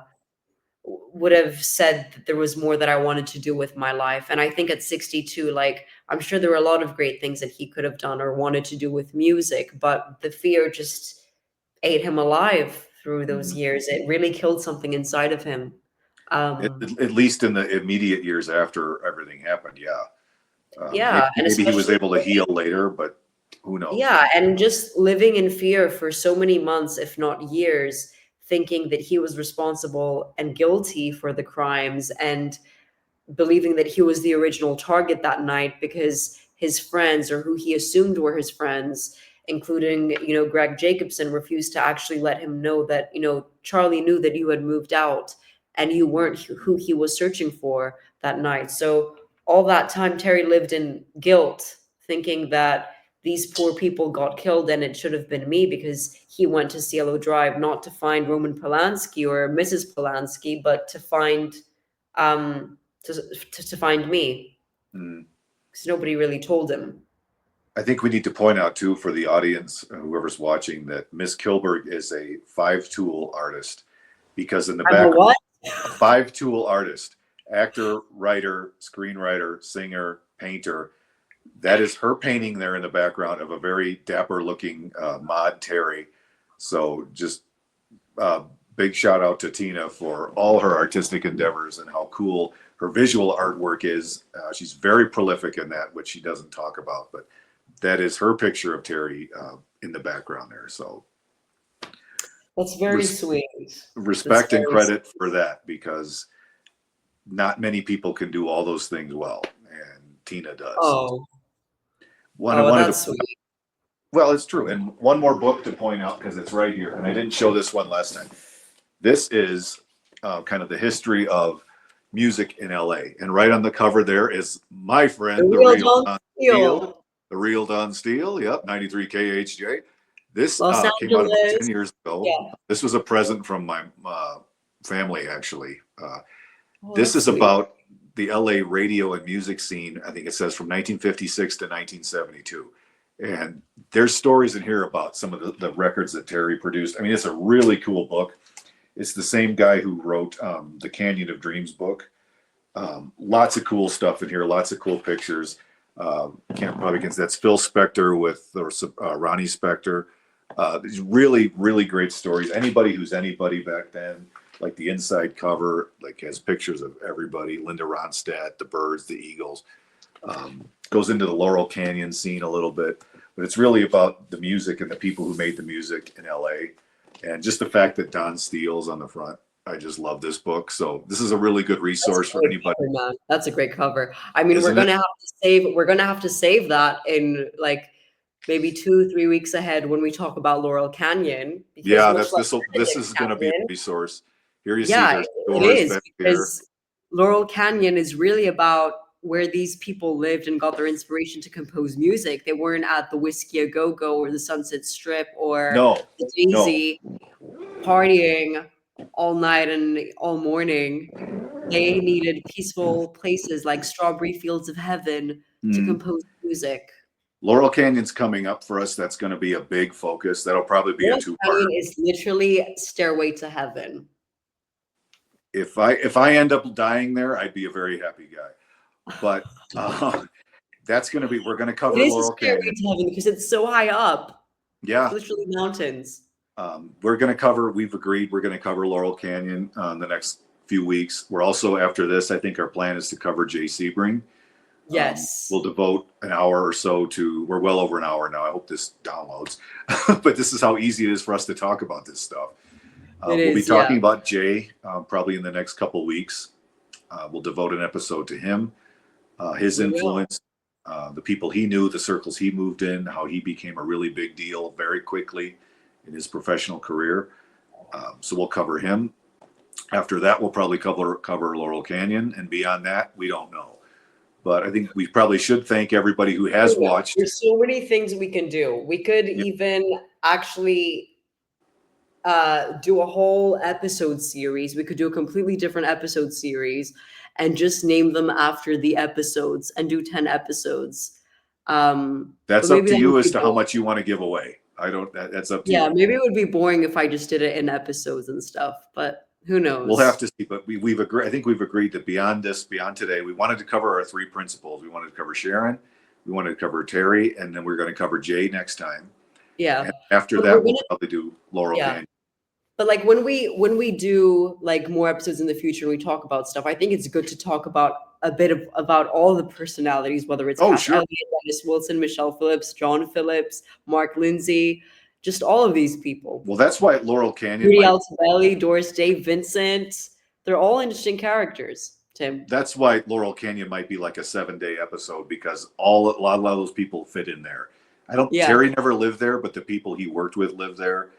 S2: would have said that there was more that I wanted to do with my life, and I think at 62, like, I'm sure there were a lot of great things that he could have done or wanted to do with music, but the fear just ate him alive through those
S1: Mhm.
S2: years. It really killed something inside of him.
S1: At,
S2: Um,
S1: at least in the immediate years after everything happened, yeah. Maybe,
S2: yeah, and
S1: maybe he was
S2: especially
S1: able to heal later, but who knows?
S2: yeah, and just living in fear for so many months, if not years, thinking that he was responsible and guilty for the crimes, and believing that he was the original target that night because his friends, or who he assumed were his friends, including, Greg Jacobson, refused to actually let him know that, Charlie knew that you had moved out and you weren't who he was searching for that night. So all that time, Terry lived in guilt, thinking that these poor people got killed and it should have been me because he went to Cielo Drive not to find Roman Polanski or Mrs. Polanski, but to find um, to find me,
S1: Mm.
S2: because nobody really told him.
S1: I think we need to point out too for the audience, whoever's watching, that Miss Kilberg is a five-tool artist, because in the
S2: I'm a
S1: background,
S2: what?
S1: a five-tool artist, actor, writer, screenwriter, singer, painter. That is her painting there in the background of a very dapper-looking Maud Terry. So just uh, big shout out to Tina for all her artistic endeavors and how cool her visual artwork is. She's very prolific in that, which she doesn't talk about, but that is her picture of Terry in the background there. So
S2: That's very
S1: res-
S2: sweet. That's
S1: respect and
S2: very
S1: credit
S2: sweet.
S1: for that, because not many people can do all those things well, and Tina does.
S2: Oh,
S1: One, I
S2: oh,
S1: wanted to,
S2: that's sweet.
S1: well, it's true. And one more book to point out, because it's right here, and I didn't show this one last time. This is kind of the history of music in LA. And right on the cover there is my
S2: The
S1: friend, the
S2: real
S1: real
S2: Don
S1: Don Steele.
S2: Steele,
S1: The real Don Steele, yep, 93 KHJ. This
S2: Los
S1: came out about 10
S2: Angeles.
S1: years ago.
S2: Yeah.
S1: This was a present from my family, actually.
S2: Oh,
S1: This
S2: that's
S1: is
S2: sweet.
S1: about the LA radio and music scene. I think it says from 1956 to 1972. And there's stories in here about some of the records that Terry produced. I mean, it's a really cool book. It's the same guy who wrote the Canyon of Dreams book. Lots of cool stuff in here, lots of cool pictures. Can't probably get that's Phil Spector with Ronnie Spector. These really, really great stories. Anybody who's anybody back then, like the inside cover, like has pictures of everybody. Linda Ronstadt, the Byrds, the Eagles. Goes into the Laurel Canyon scene a little bit, but it's really about the music and the people who made the music in LA. And just the fact that Don Steele's on the front. I just love this book. So this is a really good
S2: That's
S1: resource
S2: a
S1: for
S2: great
S1: anybody,
S2: cover, man. That's a great cover. I mean,
S1: isn't it?
S2: we're gonna have to save that in like maybe 2, 3 weeks ahead when we talk about Laurel Canyon, because
S1: Yeah,
S2: much like
S1: this
S2: Benedict
S1: is going to be a
S2: Canyon,
S1: resource. Here you see
S2: yeah,
S1: there's
S2: it
S1: doors
S2: is,
S1: back here.
S2: because Laurel Canyon is really about where these people lived and got their inspiration to compose music. They weren't at the Whiskey A Go Go or the Sunset Strip or
S1: No,
S2: the
S1: no.
S2: Daisy partying all night and all morning. They needed peaceful places like strawberry fields of heaven to
S1: Mm.
S2: compose music.
S1: Laurel Canyon's coming up for us. That's going to be a big focus. That'll probably be a
S2: Laurel
S1: two-parter.
S2: Canyon is literally Stairway to Heaven.
S1: If I end up dying there, I'd be a very happy guy. But that's going to be, we're going to
S2: It
S1: cover
S2: is a
S1: Laurel
S2: stairway
S1: Canyon.
S2: to heaven because it's so high up. It's
S1: Yeah.
S2: literally mountains.
S1: We're going to cover, we've agreed we're going to cover Laurel Canyon the next few weeks. We're also, after this, I think our plan is to cover Jay Sebring.
S2: Yes.
S1: We'll devote an hour or so to, we're well over an hour now. I hope this downloads. But this is how easy it is for us to talk about this stuff.
S2: It
S1: We'll be
S2: is, yeah.
S1: talking about Jay probably in the next couple weeks. We'll devote an episode to him, his
S2: We will.
S1: influence, the people he knew, the circles he moved in, how he became a really big deal very quickly in his professional career. So we'll cover him. After that, we'll probably cover Laurel Canyon, and beyond that, we don't know. But I think we probably should thank everybody who has watched.
S2: There's so many things we can do. We could even actually do a whole episode series. We could do a completely different episode series and just name them after the episodes and do 10 episodes.
S1: That's
S2: but
S1: up
S2: maybe
S1: to
S2: that
S1: you
S2: would
S1: as
S2: be
S1: to how
S2: boring.
S1: much you want to give away. I don't. That's up to
S2: Yeah,
S1: you.
S2: maybe it would be boring if I just did it in episodes and stuff, but who knows?
S1: We'll have to see. But we've agreed. I think we've agreed that beyond this, beyond today, we wanted to cover our three principles. We wanted to cover Sharon, we wanted to cover Terry, and then we're going to cover Jay next time.
S2: Yeah.
S1: And after
S2: But
S1: that,
S2: we're
S1: we'll
S2: gonna,
S1: probably do Laurel
S2: yeah.
S1: Canyon.
S2: But like when we do like more episodes in the future, we talk about stuff. I think it's good to talk about a bit of about all the personalities, whether it's
S1: Oh,
S2: Cass
S1: sure.
S2: Elliott, Dennis Wilson, Michelle Phillips, John Phillips, Mark Lindsay, just all of these people.
S1: Well, that's why Laurel Canyon
S2: Rudy
S1: might.
S2: Altobelli, Doris Day, Vincent. They're all interesting characters, Tim.
S1: That's why Laurel Canyon might be like a 7-day episode, because a lot of those people fit in there.
S2: Yeah.
S1: Terry never lived there, but the people he worked with lived there.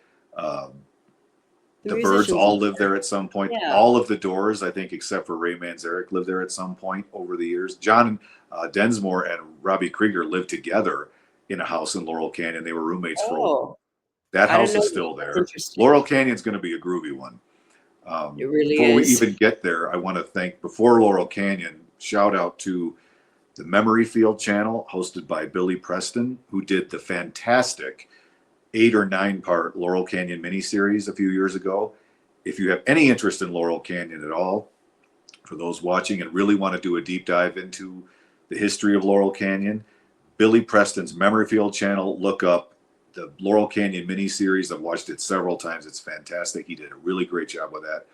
S1: The Birds
S2: musicians
S1: all
S2: live
S1: lived there at some point.
S2: Yeah.
S1: All of the Doors, I think, except for Ray Manzarek, lived there at some point over the years. John Densmore and Robbie Krieger lived together in a house in Laurel Canyon. They were roommates for a while.
S2: Oh,
S1: That
S2: I didn't
S1: house
S2: know
S1: is
S2: that.
S1: still
S2: That's
S1: there.
S2: interesting.
S1: Laurel Canyon's going to be a groovy one.
S2: It really
S1: Before we
S2: is.
S1: even get there, I want to thank, before Laurel Canyon, shout out to the Memory Field channel hosted by Billy Preston, who did the fantastic 8 or 9 part Laurel Canyon miniseries a few years ago. If you have any interest in Laurel Canyon at all, for those watching and really want to do a deep dive into the history of Laurel Canyon, Billy Preston's Memory Field channel, look up the Laurel Canyon miniseries. I've watched it several times. It's fantastic. He did a really great job with that.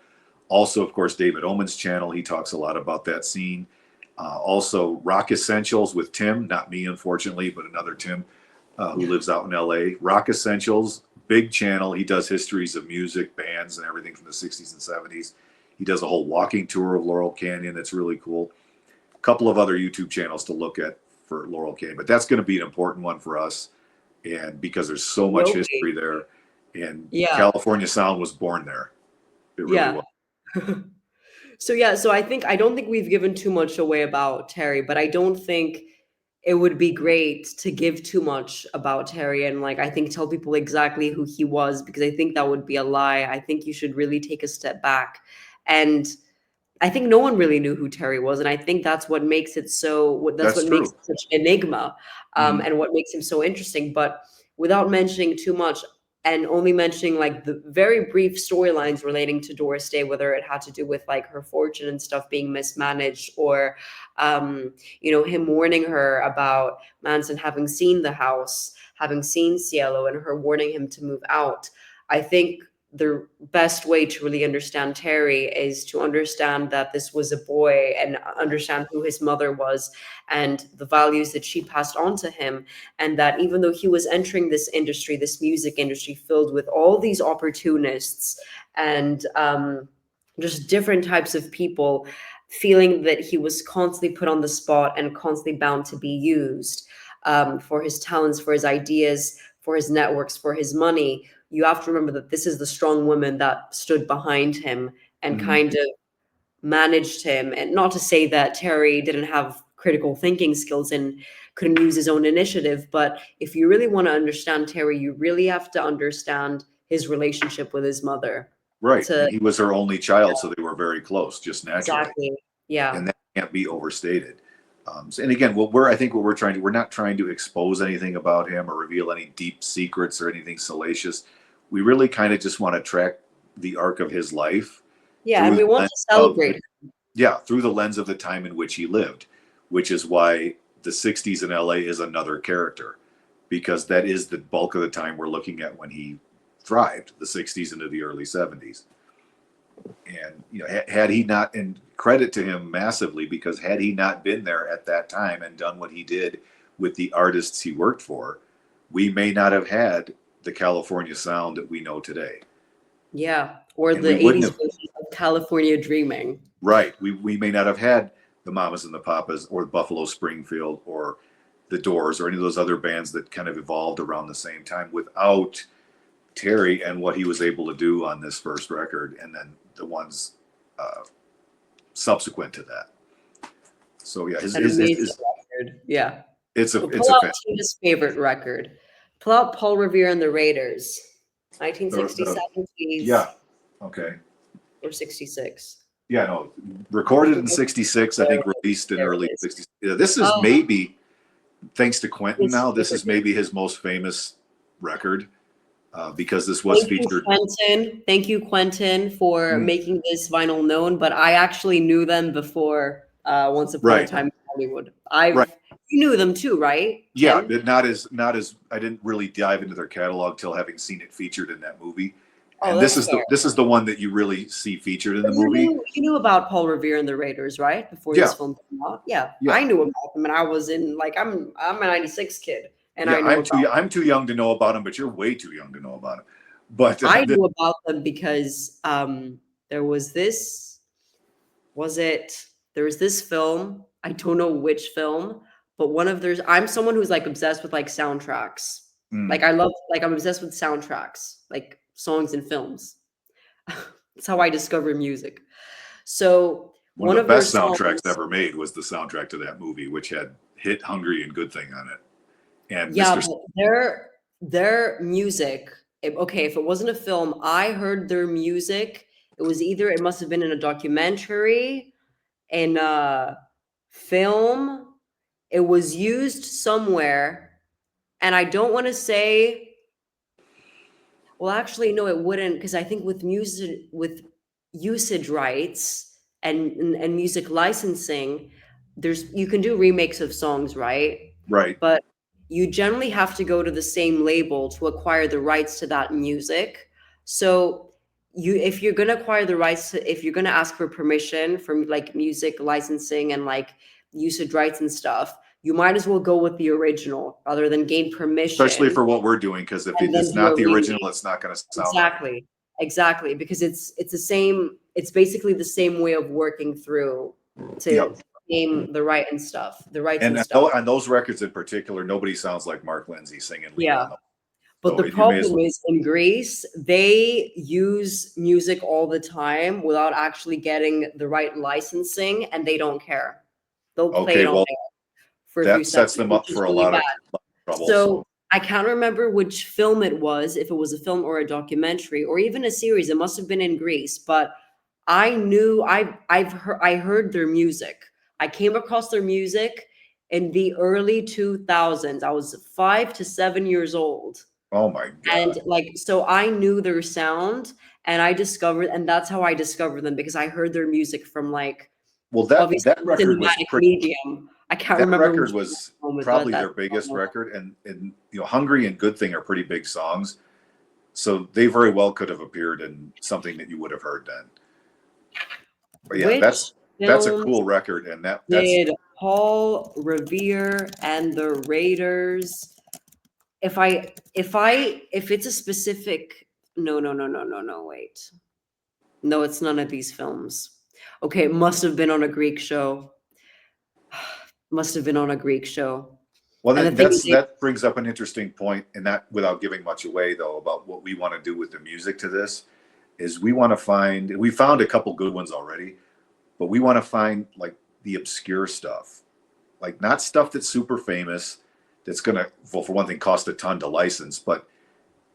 S1: Also, of course, David Oman's channel. He talks a lot about that scene. Also, Rock Essentials with Tim, not me, unfortunately, but another Tim who lives out in LA. Rock Essentials, big channel. He does histories of music, bands, and everything from the 60s and 70s. He does a whole walking tour of Laurel Canyon that's really cool. A couple of other YouTube channels to look at for Laurel Canyon, but that's going to be an important one for us. And because there's so much
S2: Will
S1: history
S2: be.
S1: there, and
S2: Yeah.
S1: California Sound was born there. It really was.
S2: Yeah. So yeah, so I don't think we've given too much away about Terry, but I don't think it would be great to give too much about Terry and like I think tell people exactly who he was because I think that would be a lie. I think you should really take a step back. And I think no one really knew who Terry was, and I think that's what makes it that's
S1: That's
S2: what makes
S1: true.
S2: it such an enigma,
S1: Mhm.
S2: and what makes him so interesting. But without mentioning too much, and only mentioning like the very brief storylines relating to Doris Day, whether it had to do with like her fortune and stuff being mismanaged, or him warning her about Manson having seen the house, having seen Cielo, and her warning him to move out. I think the best way to really understand Terry is to understand that this was a boy and understand who his mother was and the values that she passed on to him. And that even though he was entering this industry, this music industry filled with all these opportunists and just different types of people, feeling that he was constantly put on the spot and constantly bound to be used for his talents, for his ideas, for his networks, for his money. You have to remember that this is the strong woman that stood behind him and
S1: Mhm.
S2: kind of managed him. And not to say that Terry didn't have critical thinking skills and couldn't use his own initiative, but if you really want to understand Terry, you really have to understand his relationship with his mother.
S1: Right.
S2: To
S1: And he was her only child, so they were very close, just naturally.
S2: exactly, yeah,
S1: And that can't be overstated. And again, I think what we're trying to, we're not trying to expose anything about him or reveal any deep secrets or anything salacious. We really kind of just want to track the arc of his life
S2: yeah, and
S1: through
S2: we
S1: the
S2: want
S1: lens
S2: to
S1: of,
S2: celebrate.
S1: yeah, through the lens of the time in which he lived, which is why the 60s in LA is another character, because that is the bulk of the time we're looking at when he thrived, the 60s into the early 70s. And had he not, and credit to him massively, because had he not been there at that time and done what he did with the artists he worked for, we may not have had the California sound that we know today.
S2: Yeah, or
S1: And we
S2: the
S1: wouldn't
S2: 80s
S1: have,
S2: version of California Dreaming.
S1: right, we may not have had the Mamas and the Papas or Buffalo Springfield or the Doors or any of those other bands that kind of evolved around the same time without Terry and what he was able to do on this first record, and then the ones uh, subsequent to that. So yeah,
S2: An amazing record. Yeah.
S1: it's
S2: But
S1: it's
S2: pull
S1: a
S2: out
S1: fan.
S2: Tina's favorite record. Pull out Paul Revere and the Raiders.
S1: The
S2: 1967, please.
S1: yeah, okay,
S2: Or 66.
S1: yeah, no,
S2: I
S1: recorded in
S2: forget.
S1: '66, I
S2: There
S1: think
S2: it is.
S1: released in
S2: There
S1: early
S2: it is.
S1: '60s. Yeah, this is
S2: Oh,
S1: maybe, thanks to Quentin
S2: his
S1: now, this
S2: favorite.
S1: is maybe his most famous record because this was
S2: Thank you,
S1: featured.
S2: Quentin. Thank you, Quentin, for
S1: Mm,
S2: making this vinyl known. But I actually knew them before Once Upon a
S1: right,
S2: Time in Hollywood.
S1: right.
S2: You knew them too, right,
S1: Yeah,
S2: Tim?
S1: but not as I didn't really dive into their catalog till having seen it featured in that movie.
S2: Oh,
S1: And
S2: that's fair.
S1: this is the one that you really see featured in
S2: But
S1: the movie.
S2: you knew about Paul Revere and the Raiders, right? Before
S1: Yeah,
S2: this film came out. Yeah,
S1: yeah,
S2: I knew about them, and I was in like I'm a '96 kid, and
S1: yeah.
S2: I knew about
S1: I'm too young to know about him, but you're way too young to know about him. But
S2: I knew about them because there was this was it there was this film, I don't know which film, but one of there's I'm someone who's like obsessed with like soundtracks.
S1: mm,
S2: I'm obsessed with soundtracks, like songs and films. That's how I discover music. So
S1: one of
S2: one
S1: the
S2: of their
S1: best soundtracks
S2: songs,
S1: ever made was the soundtrack to that movie, which had "Hit Hungry and Good Thing" on it, and
S2: yeah,
S1: Mr.
S2: but their music, okay, if it wasn't a film, I heard their music. It was either it must have been in a documentary, in a film. It was used somewhere, and I don't want to say. Well, actually, no, it wouldn't, because I think with music, with usage rights and music licensing, there's you can do remakes of songs, right?
S1: Right,
S2: But you generally have to go to the same label to acquire the rights to that music. So if you're gonna acquire the rights to, if you're gonna ask for permission from like music licensing and like usage rights and stuff, you might as well go with the original rather than gain
S1: Especially
S2: permission
S1: for what we're doing, because if
S2: and then
S1: it's
S2: do
S1: not
S2: a
S1: the original,
S2: remake.
S1: it's not going to sound right.
S2: Exactly, because it's the same. It's basically the same way of working through to
S1: Yep.
S2: name the rights
S1: And
S2: and stuff.
S1: on those records in particular, nobody sounds like Mark Lindsay singing lead
S2: Yeah.
S1: on them.
S2: But
S1: So
S2: the
S1: you may as
S2: problem
S1: well.
S2: is in Greece, they use music all the time without actually getting the right licensing, and they don't care. They'll play
S1: Okay,
S2: it on
S1: well,
S2: there for a few
S1: that sets
S2: seconds,
S1: them
S2: which
S1: up
S2: is
S1: for a
S2: really
S1: lot
S2: bad.
S1: of trouble.
S2: So
S1: So
S2: I can't remember which film it was, if it was a film or a documentary or even a series. It must have been in Greece, but I heard their music. I came across their music in the early 2000s. I was 5 to 7 years old.
S1: oh my
S2: And
S1: God.
S2: like, so I knew their sound and that's how I discovered them because I heard their music from like,
S1: Well,
S2: obviously,
S1: that record was
S2: cinematic
S1: pretty.
S2: medium. I can't
S1: That
S2: remember
S1: record
S2: which
S1: was
S2: moment, but
S1: probably
S2: that's
S1: their biggest record, and Hungry and Good Thing are pretty big songs. So they very well could have appeared in something that you would have heard then. But yeah,
S2: which
S1: that's a
S2: films
S1: cool record, and that's
S2: did Paul Revere and the Raiders? If it's a specific, no, wait. No, it's none of these films. Okay, it must have been on a Greek show. Must have been on a Greek show.
S1: well.
S2: And the thing is,
S1: That brings up an interesting point, and that without giving much away though about what we want to do with the music to this is we found a couple good ones already, but we want to find like the obscure stuff, like not stuff that's super famous, that's gonna, well, for one thing, cost a ton to license, but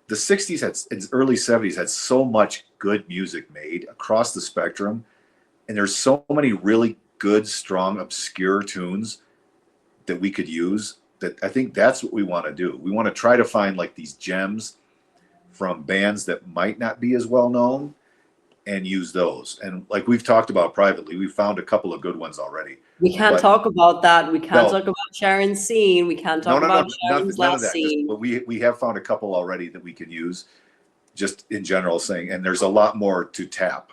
S1: the 60s and early 70s had so much good music made across the spectrum, and there's so many really good, strong, obscure tunes that we could use, that I think that's what we want to do. We want to try to find like these gems from bands that might not be as well known and use those. And like we've talked about privately, we found a couple of good ones already.
S2: we can't
S1: But
S2: talk about that. We can't
S1: no,
S2: talk about Sharon's scene. We can't talk
S1: no,
S2: about Sharon's
S1: nothing, none of
S2: last
S1: that. Just,
S2: scene.
S1: but we have found a couple already that we can use, just in general saying, and there's a lot more to tap.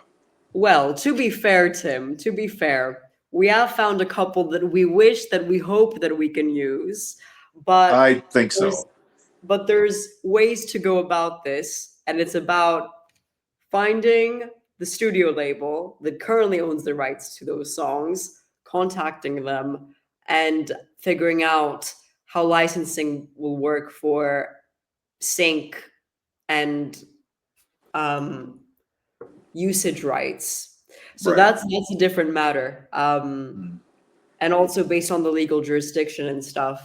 S2: Well, to be fair, Tim, to be fair, we have found a couple that we hope that we can use, but
S1: I think
S2: there's
S1: so.
S2: there's ways to go about this, and it's about finding the studio label that currently owns the rights to those songs, contacting them, and figuring out how licensing will work for sync and um, usage rights. So
S1: Right.
S2: that's a different matter.
S1: Mm-hmm.
S2: And also based on the legal jurisdiction and stuff.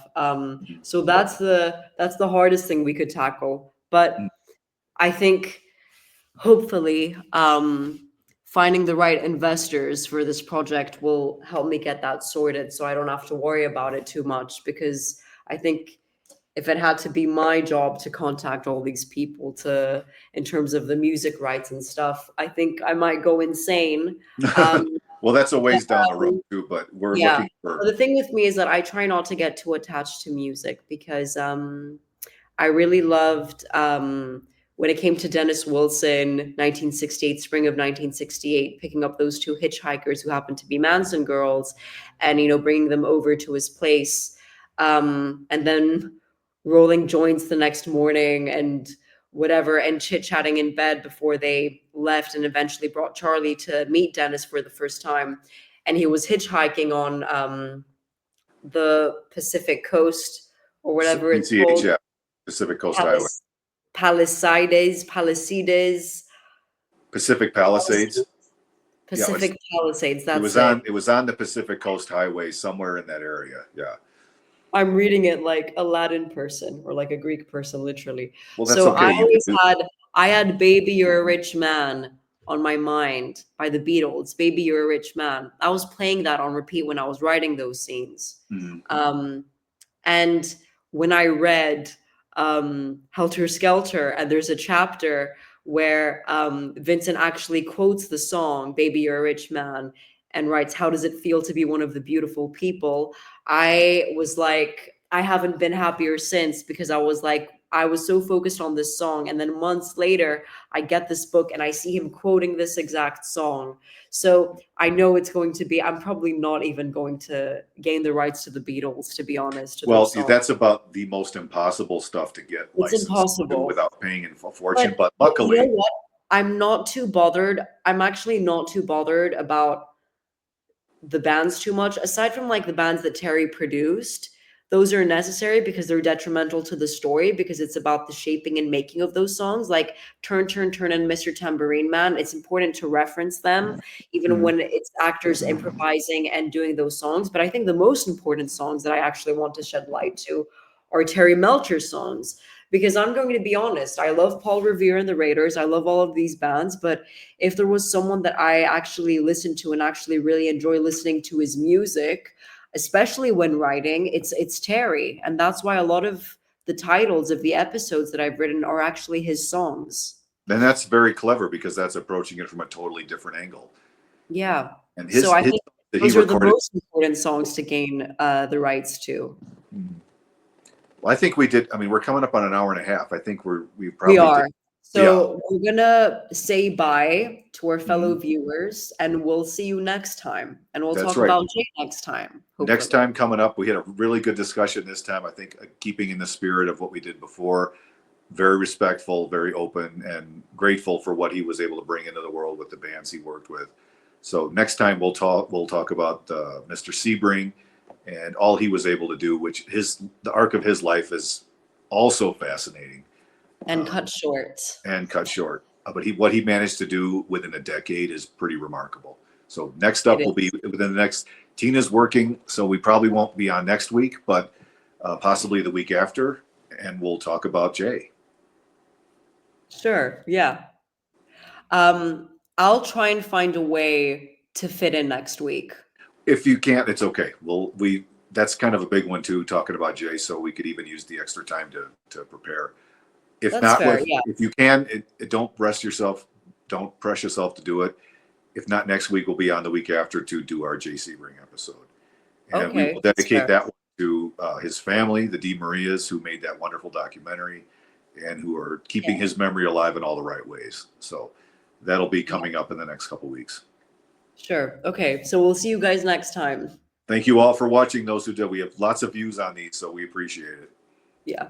S2: So that's the hardest thing we could tackle. But I think hopefully finding the right investors for this project will help me get that sorted so I don't have to worry about it too much, because I think if it had to be my job to contact all these people to in terms of the music rights and stuff, I think I might go insane. Um,
S1: Well, that's a
S2: but,
S1: ways down the road too, but we're
S2: yeah.
S1: looking for.
S2: But the thing with me is that I try not to get too attached to music because I really loved when it came to Dennis Wilson, 1968, spring of 1968, picking up those two hitchhikers who happened to be Manson girls, and bringing them over to his place, and then rolling joints the next morning and whatever, and chit chatting in bed before they left, and eventually brought Charlie to meet Dennis for the first time, and he was hitchhiking on the Pacific Coast or whatever it's called.
S1: PCHF, Pacific Coast Highway,
S2: Palis- Palisades,
S1: Pacific Palisades. Yeah,
S2: Pacific Palisades.
S1: it
S2: That's
S1: was
S2: it.
S1: on the Pacific Coast Highway somewhere in that area. Yeah.
S2: I'm reading it like a Latin person or like a Greek person, literally.
S1: Well, that's
S2: So
S1: okay. You can do.
S2: I had "Baby You're a Rich Man" on my mind by the Beatles. "Baby You're a Rich Man." I was playing that on repeat when I was writing those scenes.
S1: Mhm.
S2: And when I read Helter Skelter, and there's a chapter where Vincent actually quotes the song "Baby You're a Rich Man" and writes, "How does it feel to be one of the beautiful people?" I was like, I haven't been happier since, because I was like, I was so focused on this song, and then months later I get this book and I see him quoting this exact song. So I know it's going to be, I'm probably not even going to gain the rights to the Beatles, to be honest, to
S1: Well,
S2: those songs.
S1: that's about the most impossible stuff to get
S2: It's
S1: licensed to do
S2: impossible.
S1: without paying a fortune.
S2: But
S1: But
S2: you know
S1: luckily,
S2: what? I'm not too bothered. I'm actually not too bothered about the bands too much. Aside from like the bands that Terry produced, those are necessary because they're detrimental to the story, because it's about the shaping and making of those songs. Like Turn, Turn, Turn and Mr. Tambourine Man. It's important to reference them, even
S1: Mhm.
S2: when it's actors improvising and doing those songs. But I think the most important songs that I actually want to shed light to are Terry Melcher songs. Because I'm going to be honest, I love Paul Revere and the Raiders. I love all of these bands, but if there was someone that I actually listened to and actually really enjoy listening to his music, especially when writing, it's Terry. And that's why a lot of the titles of the episodes that I've written are actually his songs.
S1: then that's very clever because that's approaching it from a totally different angle.
S2: Yeah.
S1: And
S2: So I
S1: his
S2: think
S1: that he
S2: those are the
S1: recorded.
S2: most important songs to gain the rights to.
S1: Well, I think we did. I mean, we're coming up on an hour and a half. I think we
S2: We
S1: probably did.
S2: are.
S1: Yeah.
S2: So we're gonna say bye to our fellow
S1: Mhm.
S2: viewers, and we'll see you next time. And we'll
S1: That's
S2: talk
S1: right.
S2: about Jay next time,
S1: Next
S2: hopefully.
S1: time coming up, we had a really good discussion this time. I think keeping in the spirit of what we did before, very respectful, very open, and grateful for what he was able to bring into the world with the bands he worked with. So next time we'll talk. We'll talk about Mr. Sebring and all he was able to do, which the arc of his life is also fascinating
S2: And cut short.
S1: and cut short. But what he managed to do within a decade is pretty remarkable. So next
S2: It
S1: up will be
S2: is.
S1: within the next. Tina's working, so we probably won't be on next week, but possibly the week after, and we'll talk about Jay.
S2: Sure. Yeah. I'll try and find a way to fit in next week.
S1: If you can't, it's okay. We that's kind of a big one too, talking about Jay. So we could even use the extra time to prepare. If
S2: That's
S1: not,
S2: fair. Yeah.
S1: if you can, don't press yourself. Don't press yourself to do it. If not next week, we'll be on the week after to do our JC Ring episode, and we
S2: Okay.
S1: will
S2: That's
S1: dedicate
S2: fair.
S1: that one to his family, the Di Marias, who made that wonderful documentary, and who are keeping
S2: Yeah.
S1: his memory alive in all the right ways. So that'll be
S2: Yeah.
S1: coming up in the next couple weeks.
S2: Sure. Okay. So we'll see you guys next time.
S1: Thank you all for watching. Those who did, we have lots of views on these, so we appreciate it.
S2: Yeah.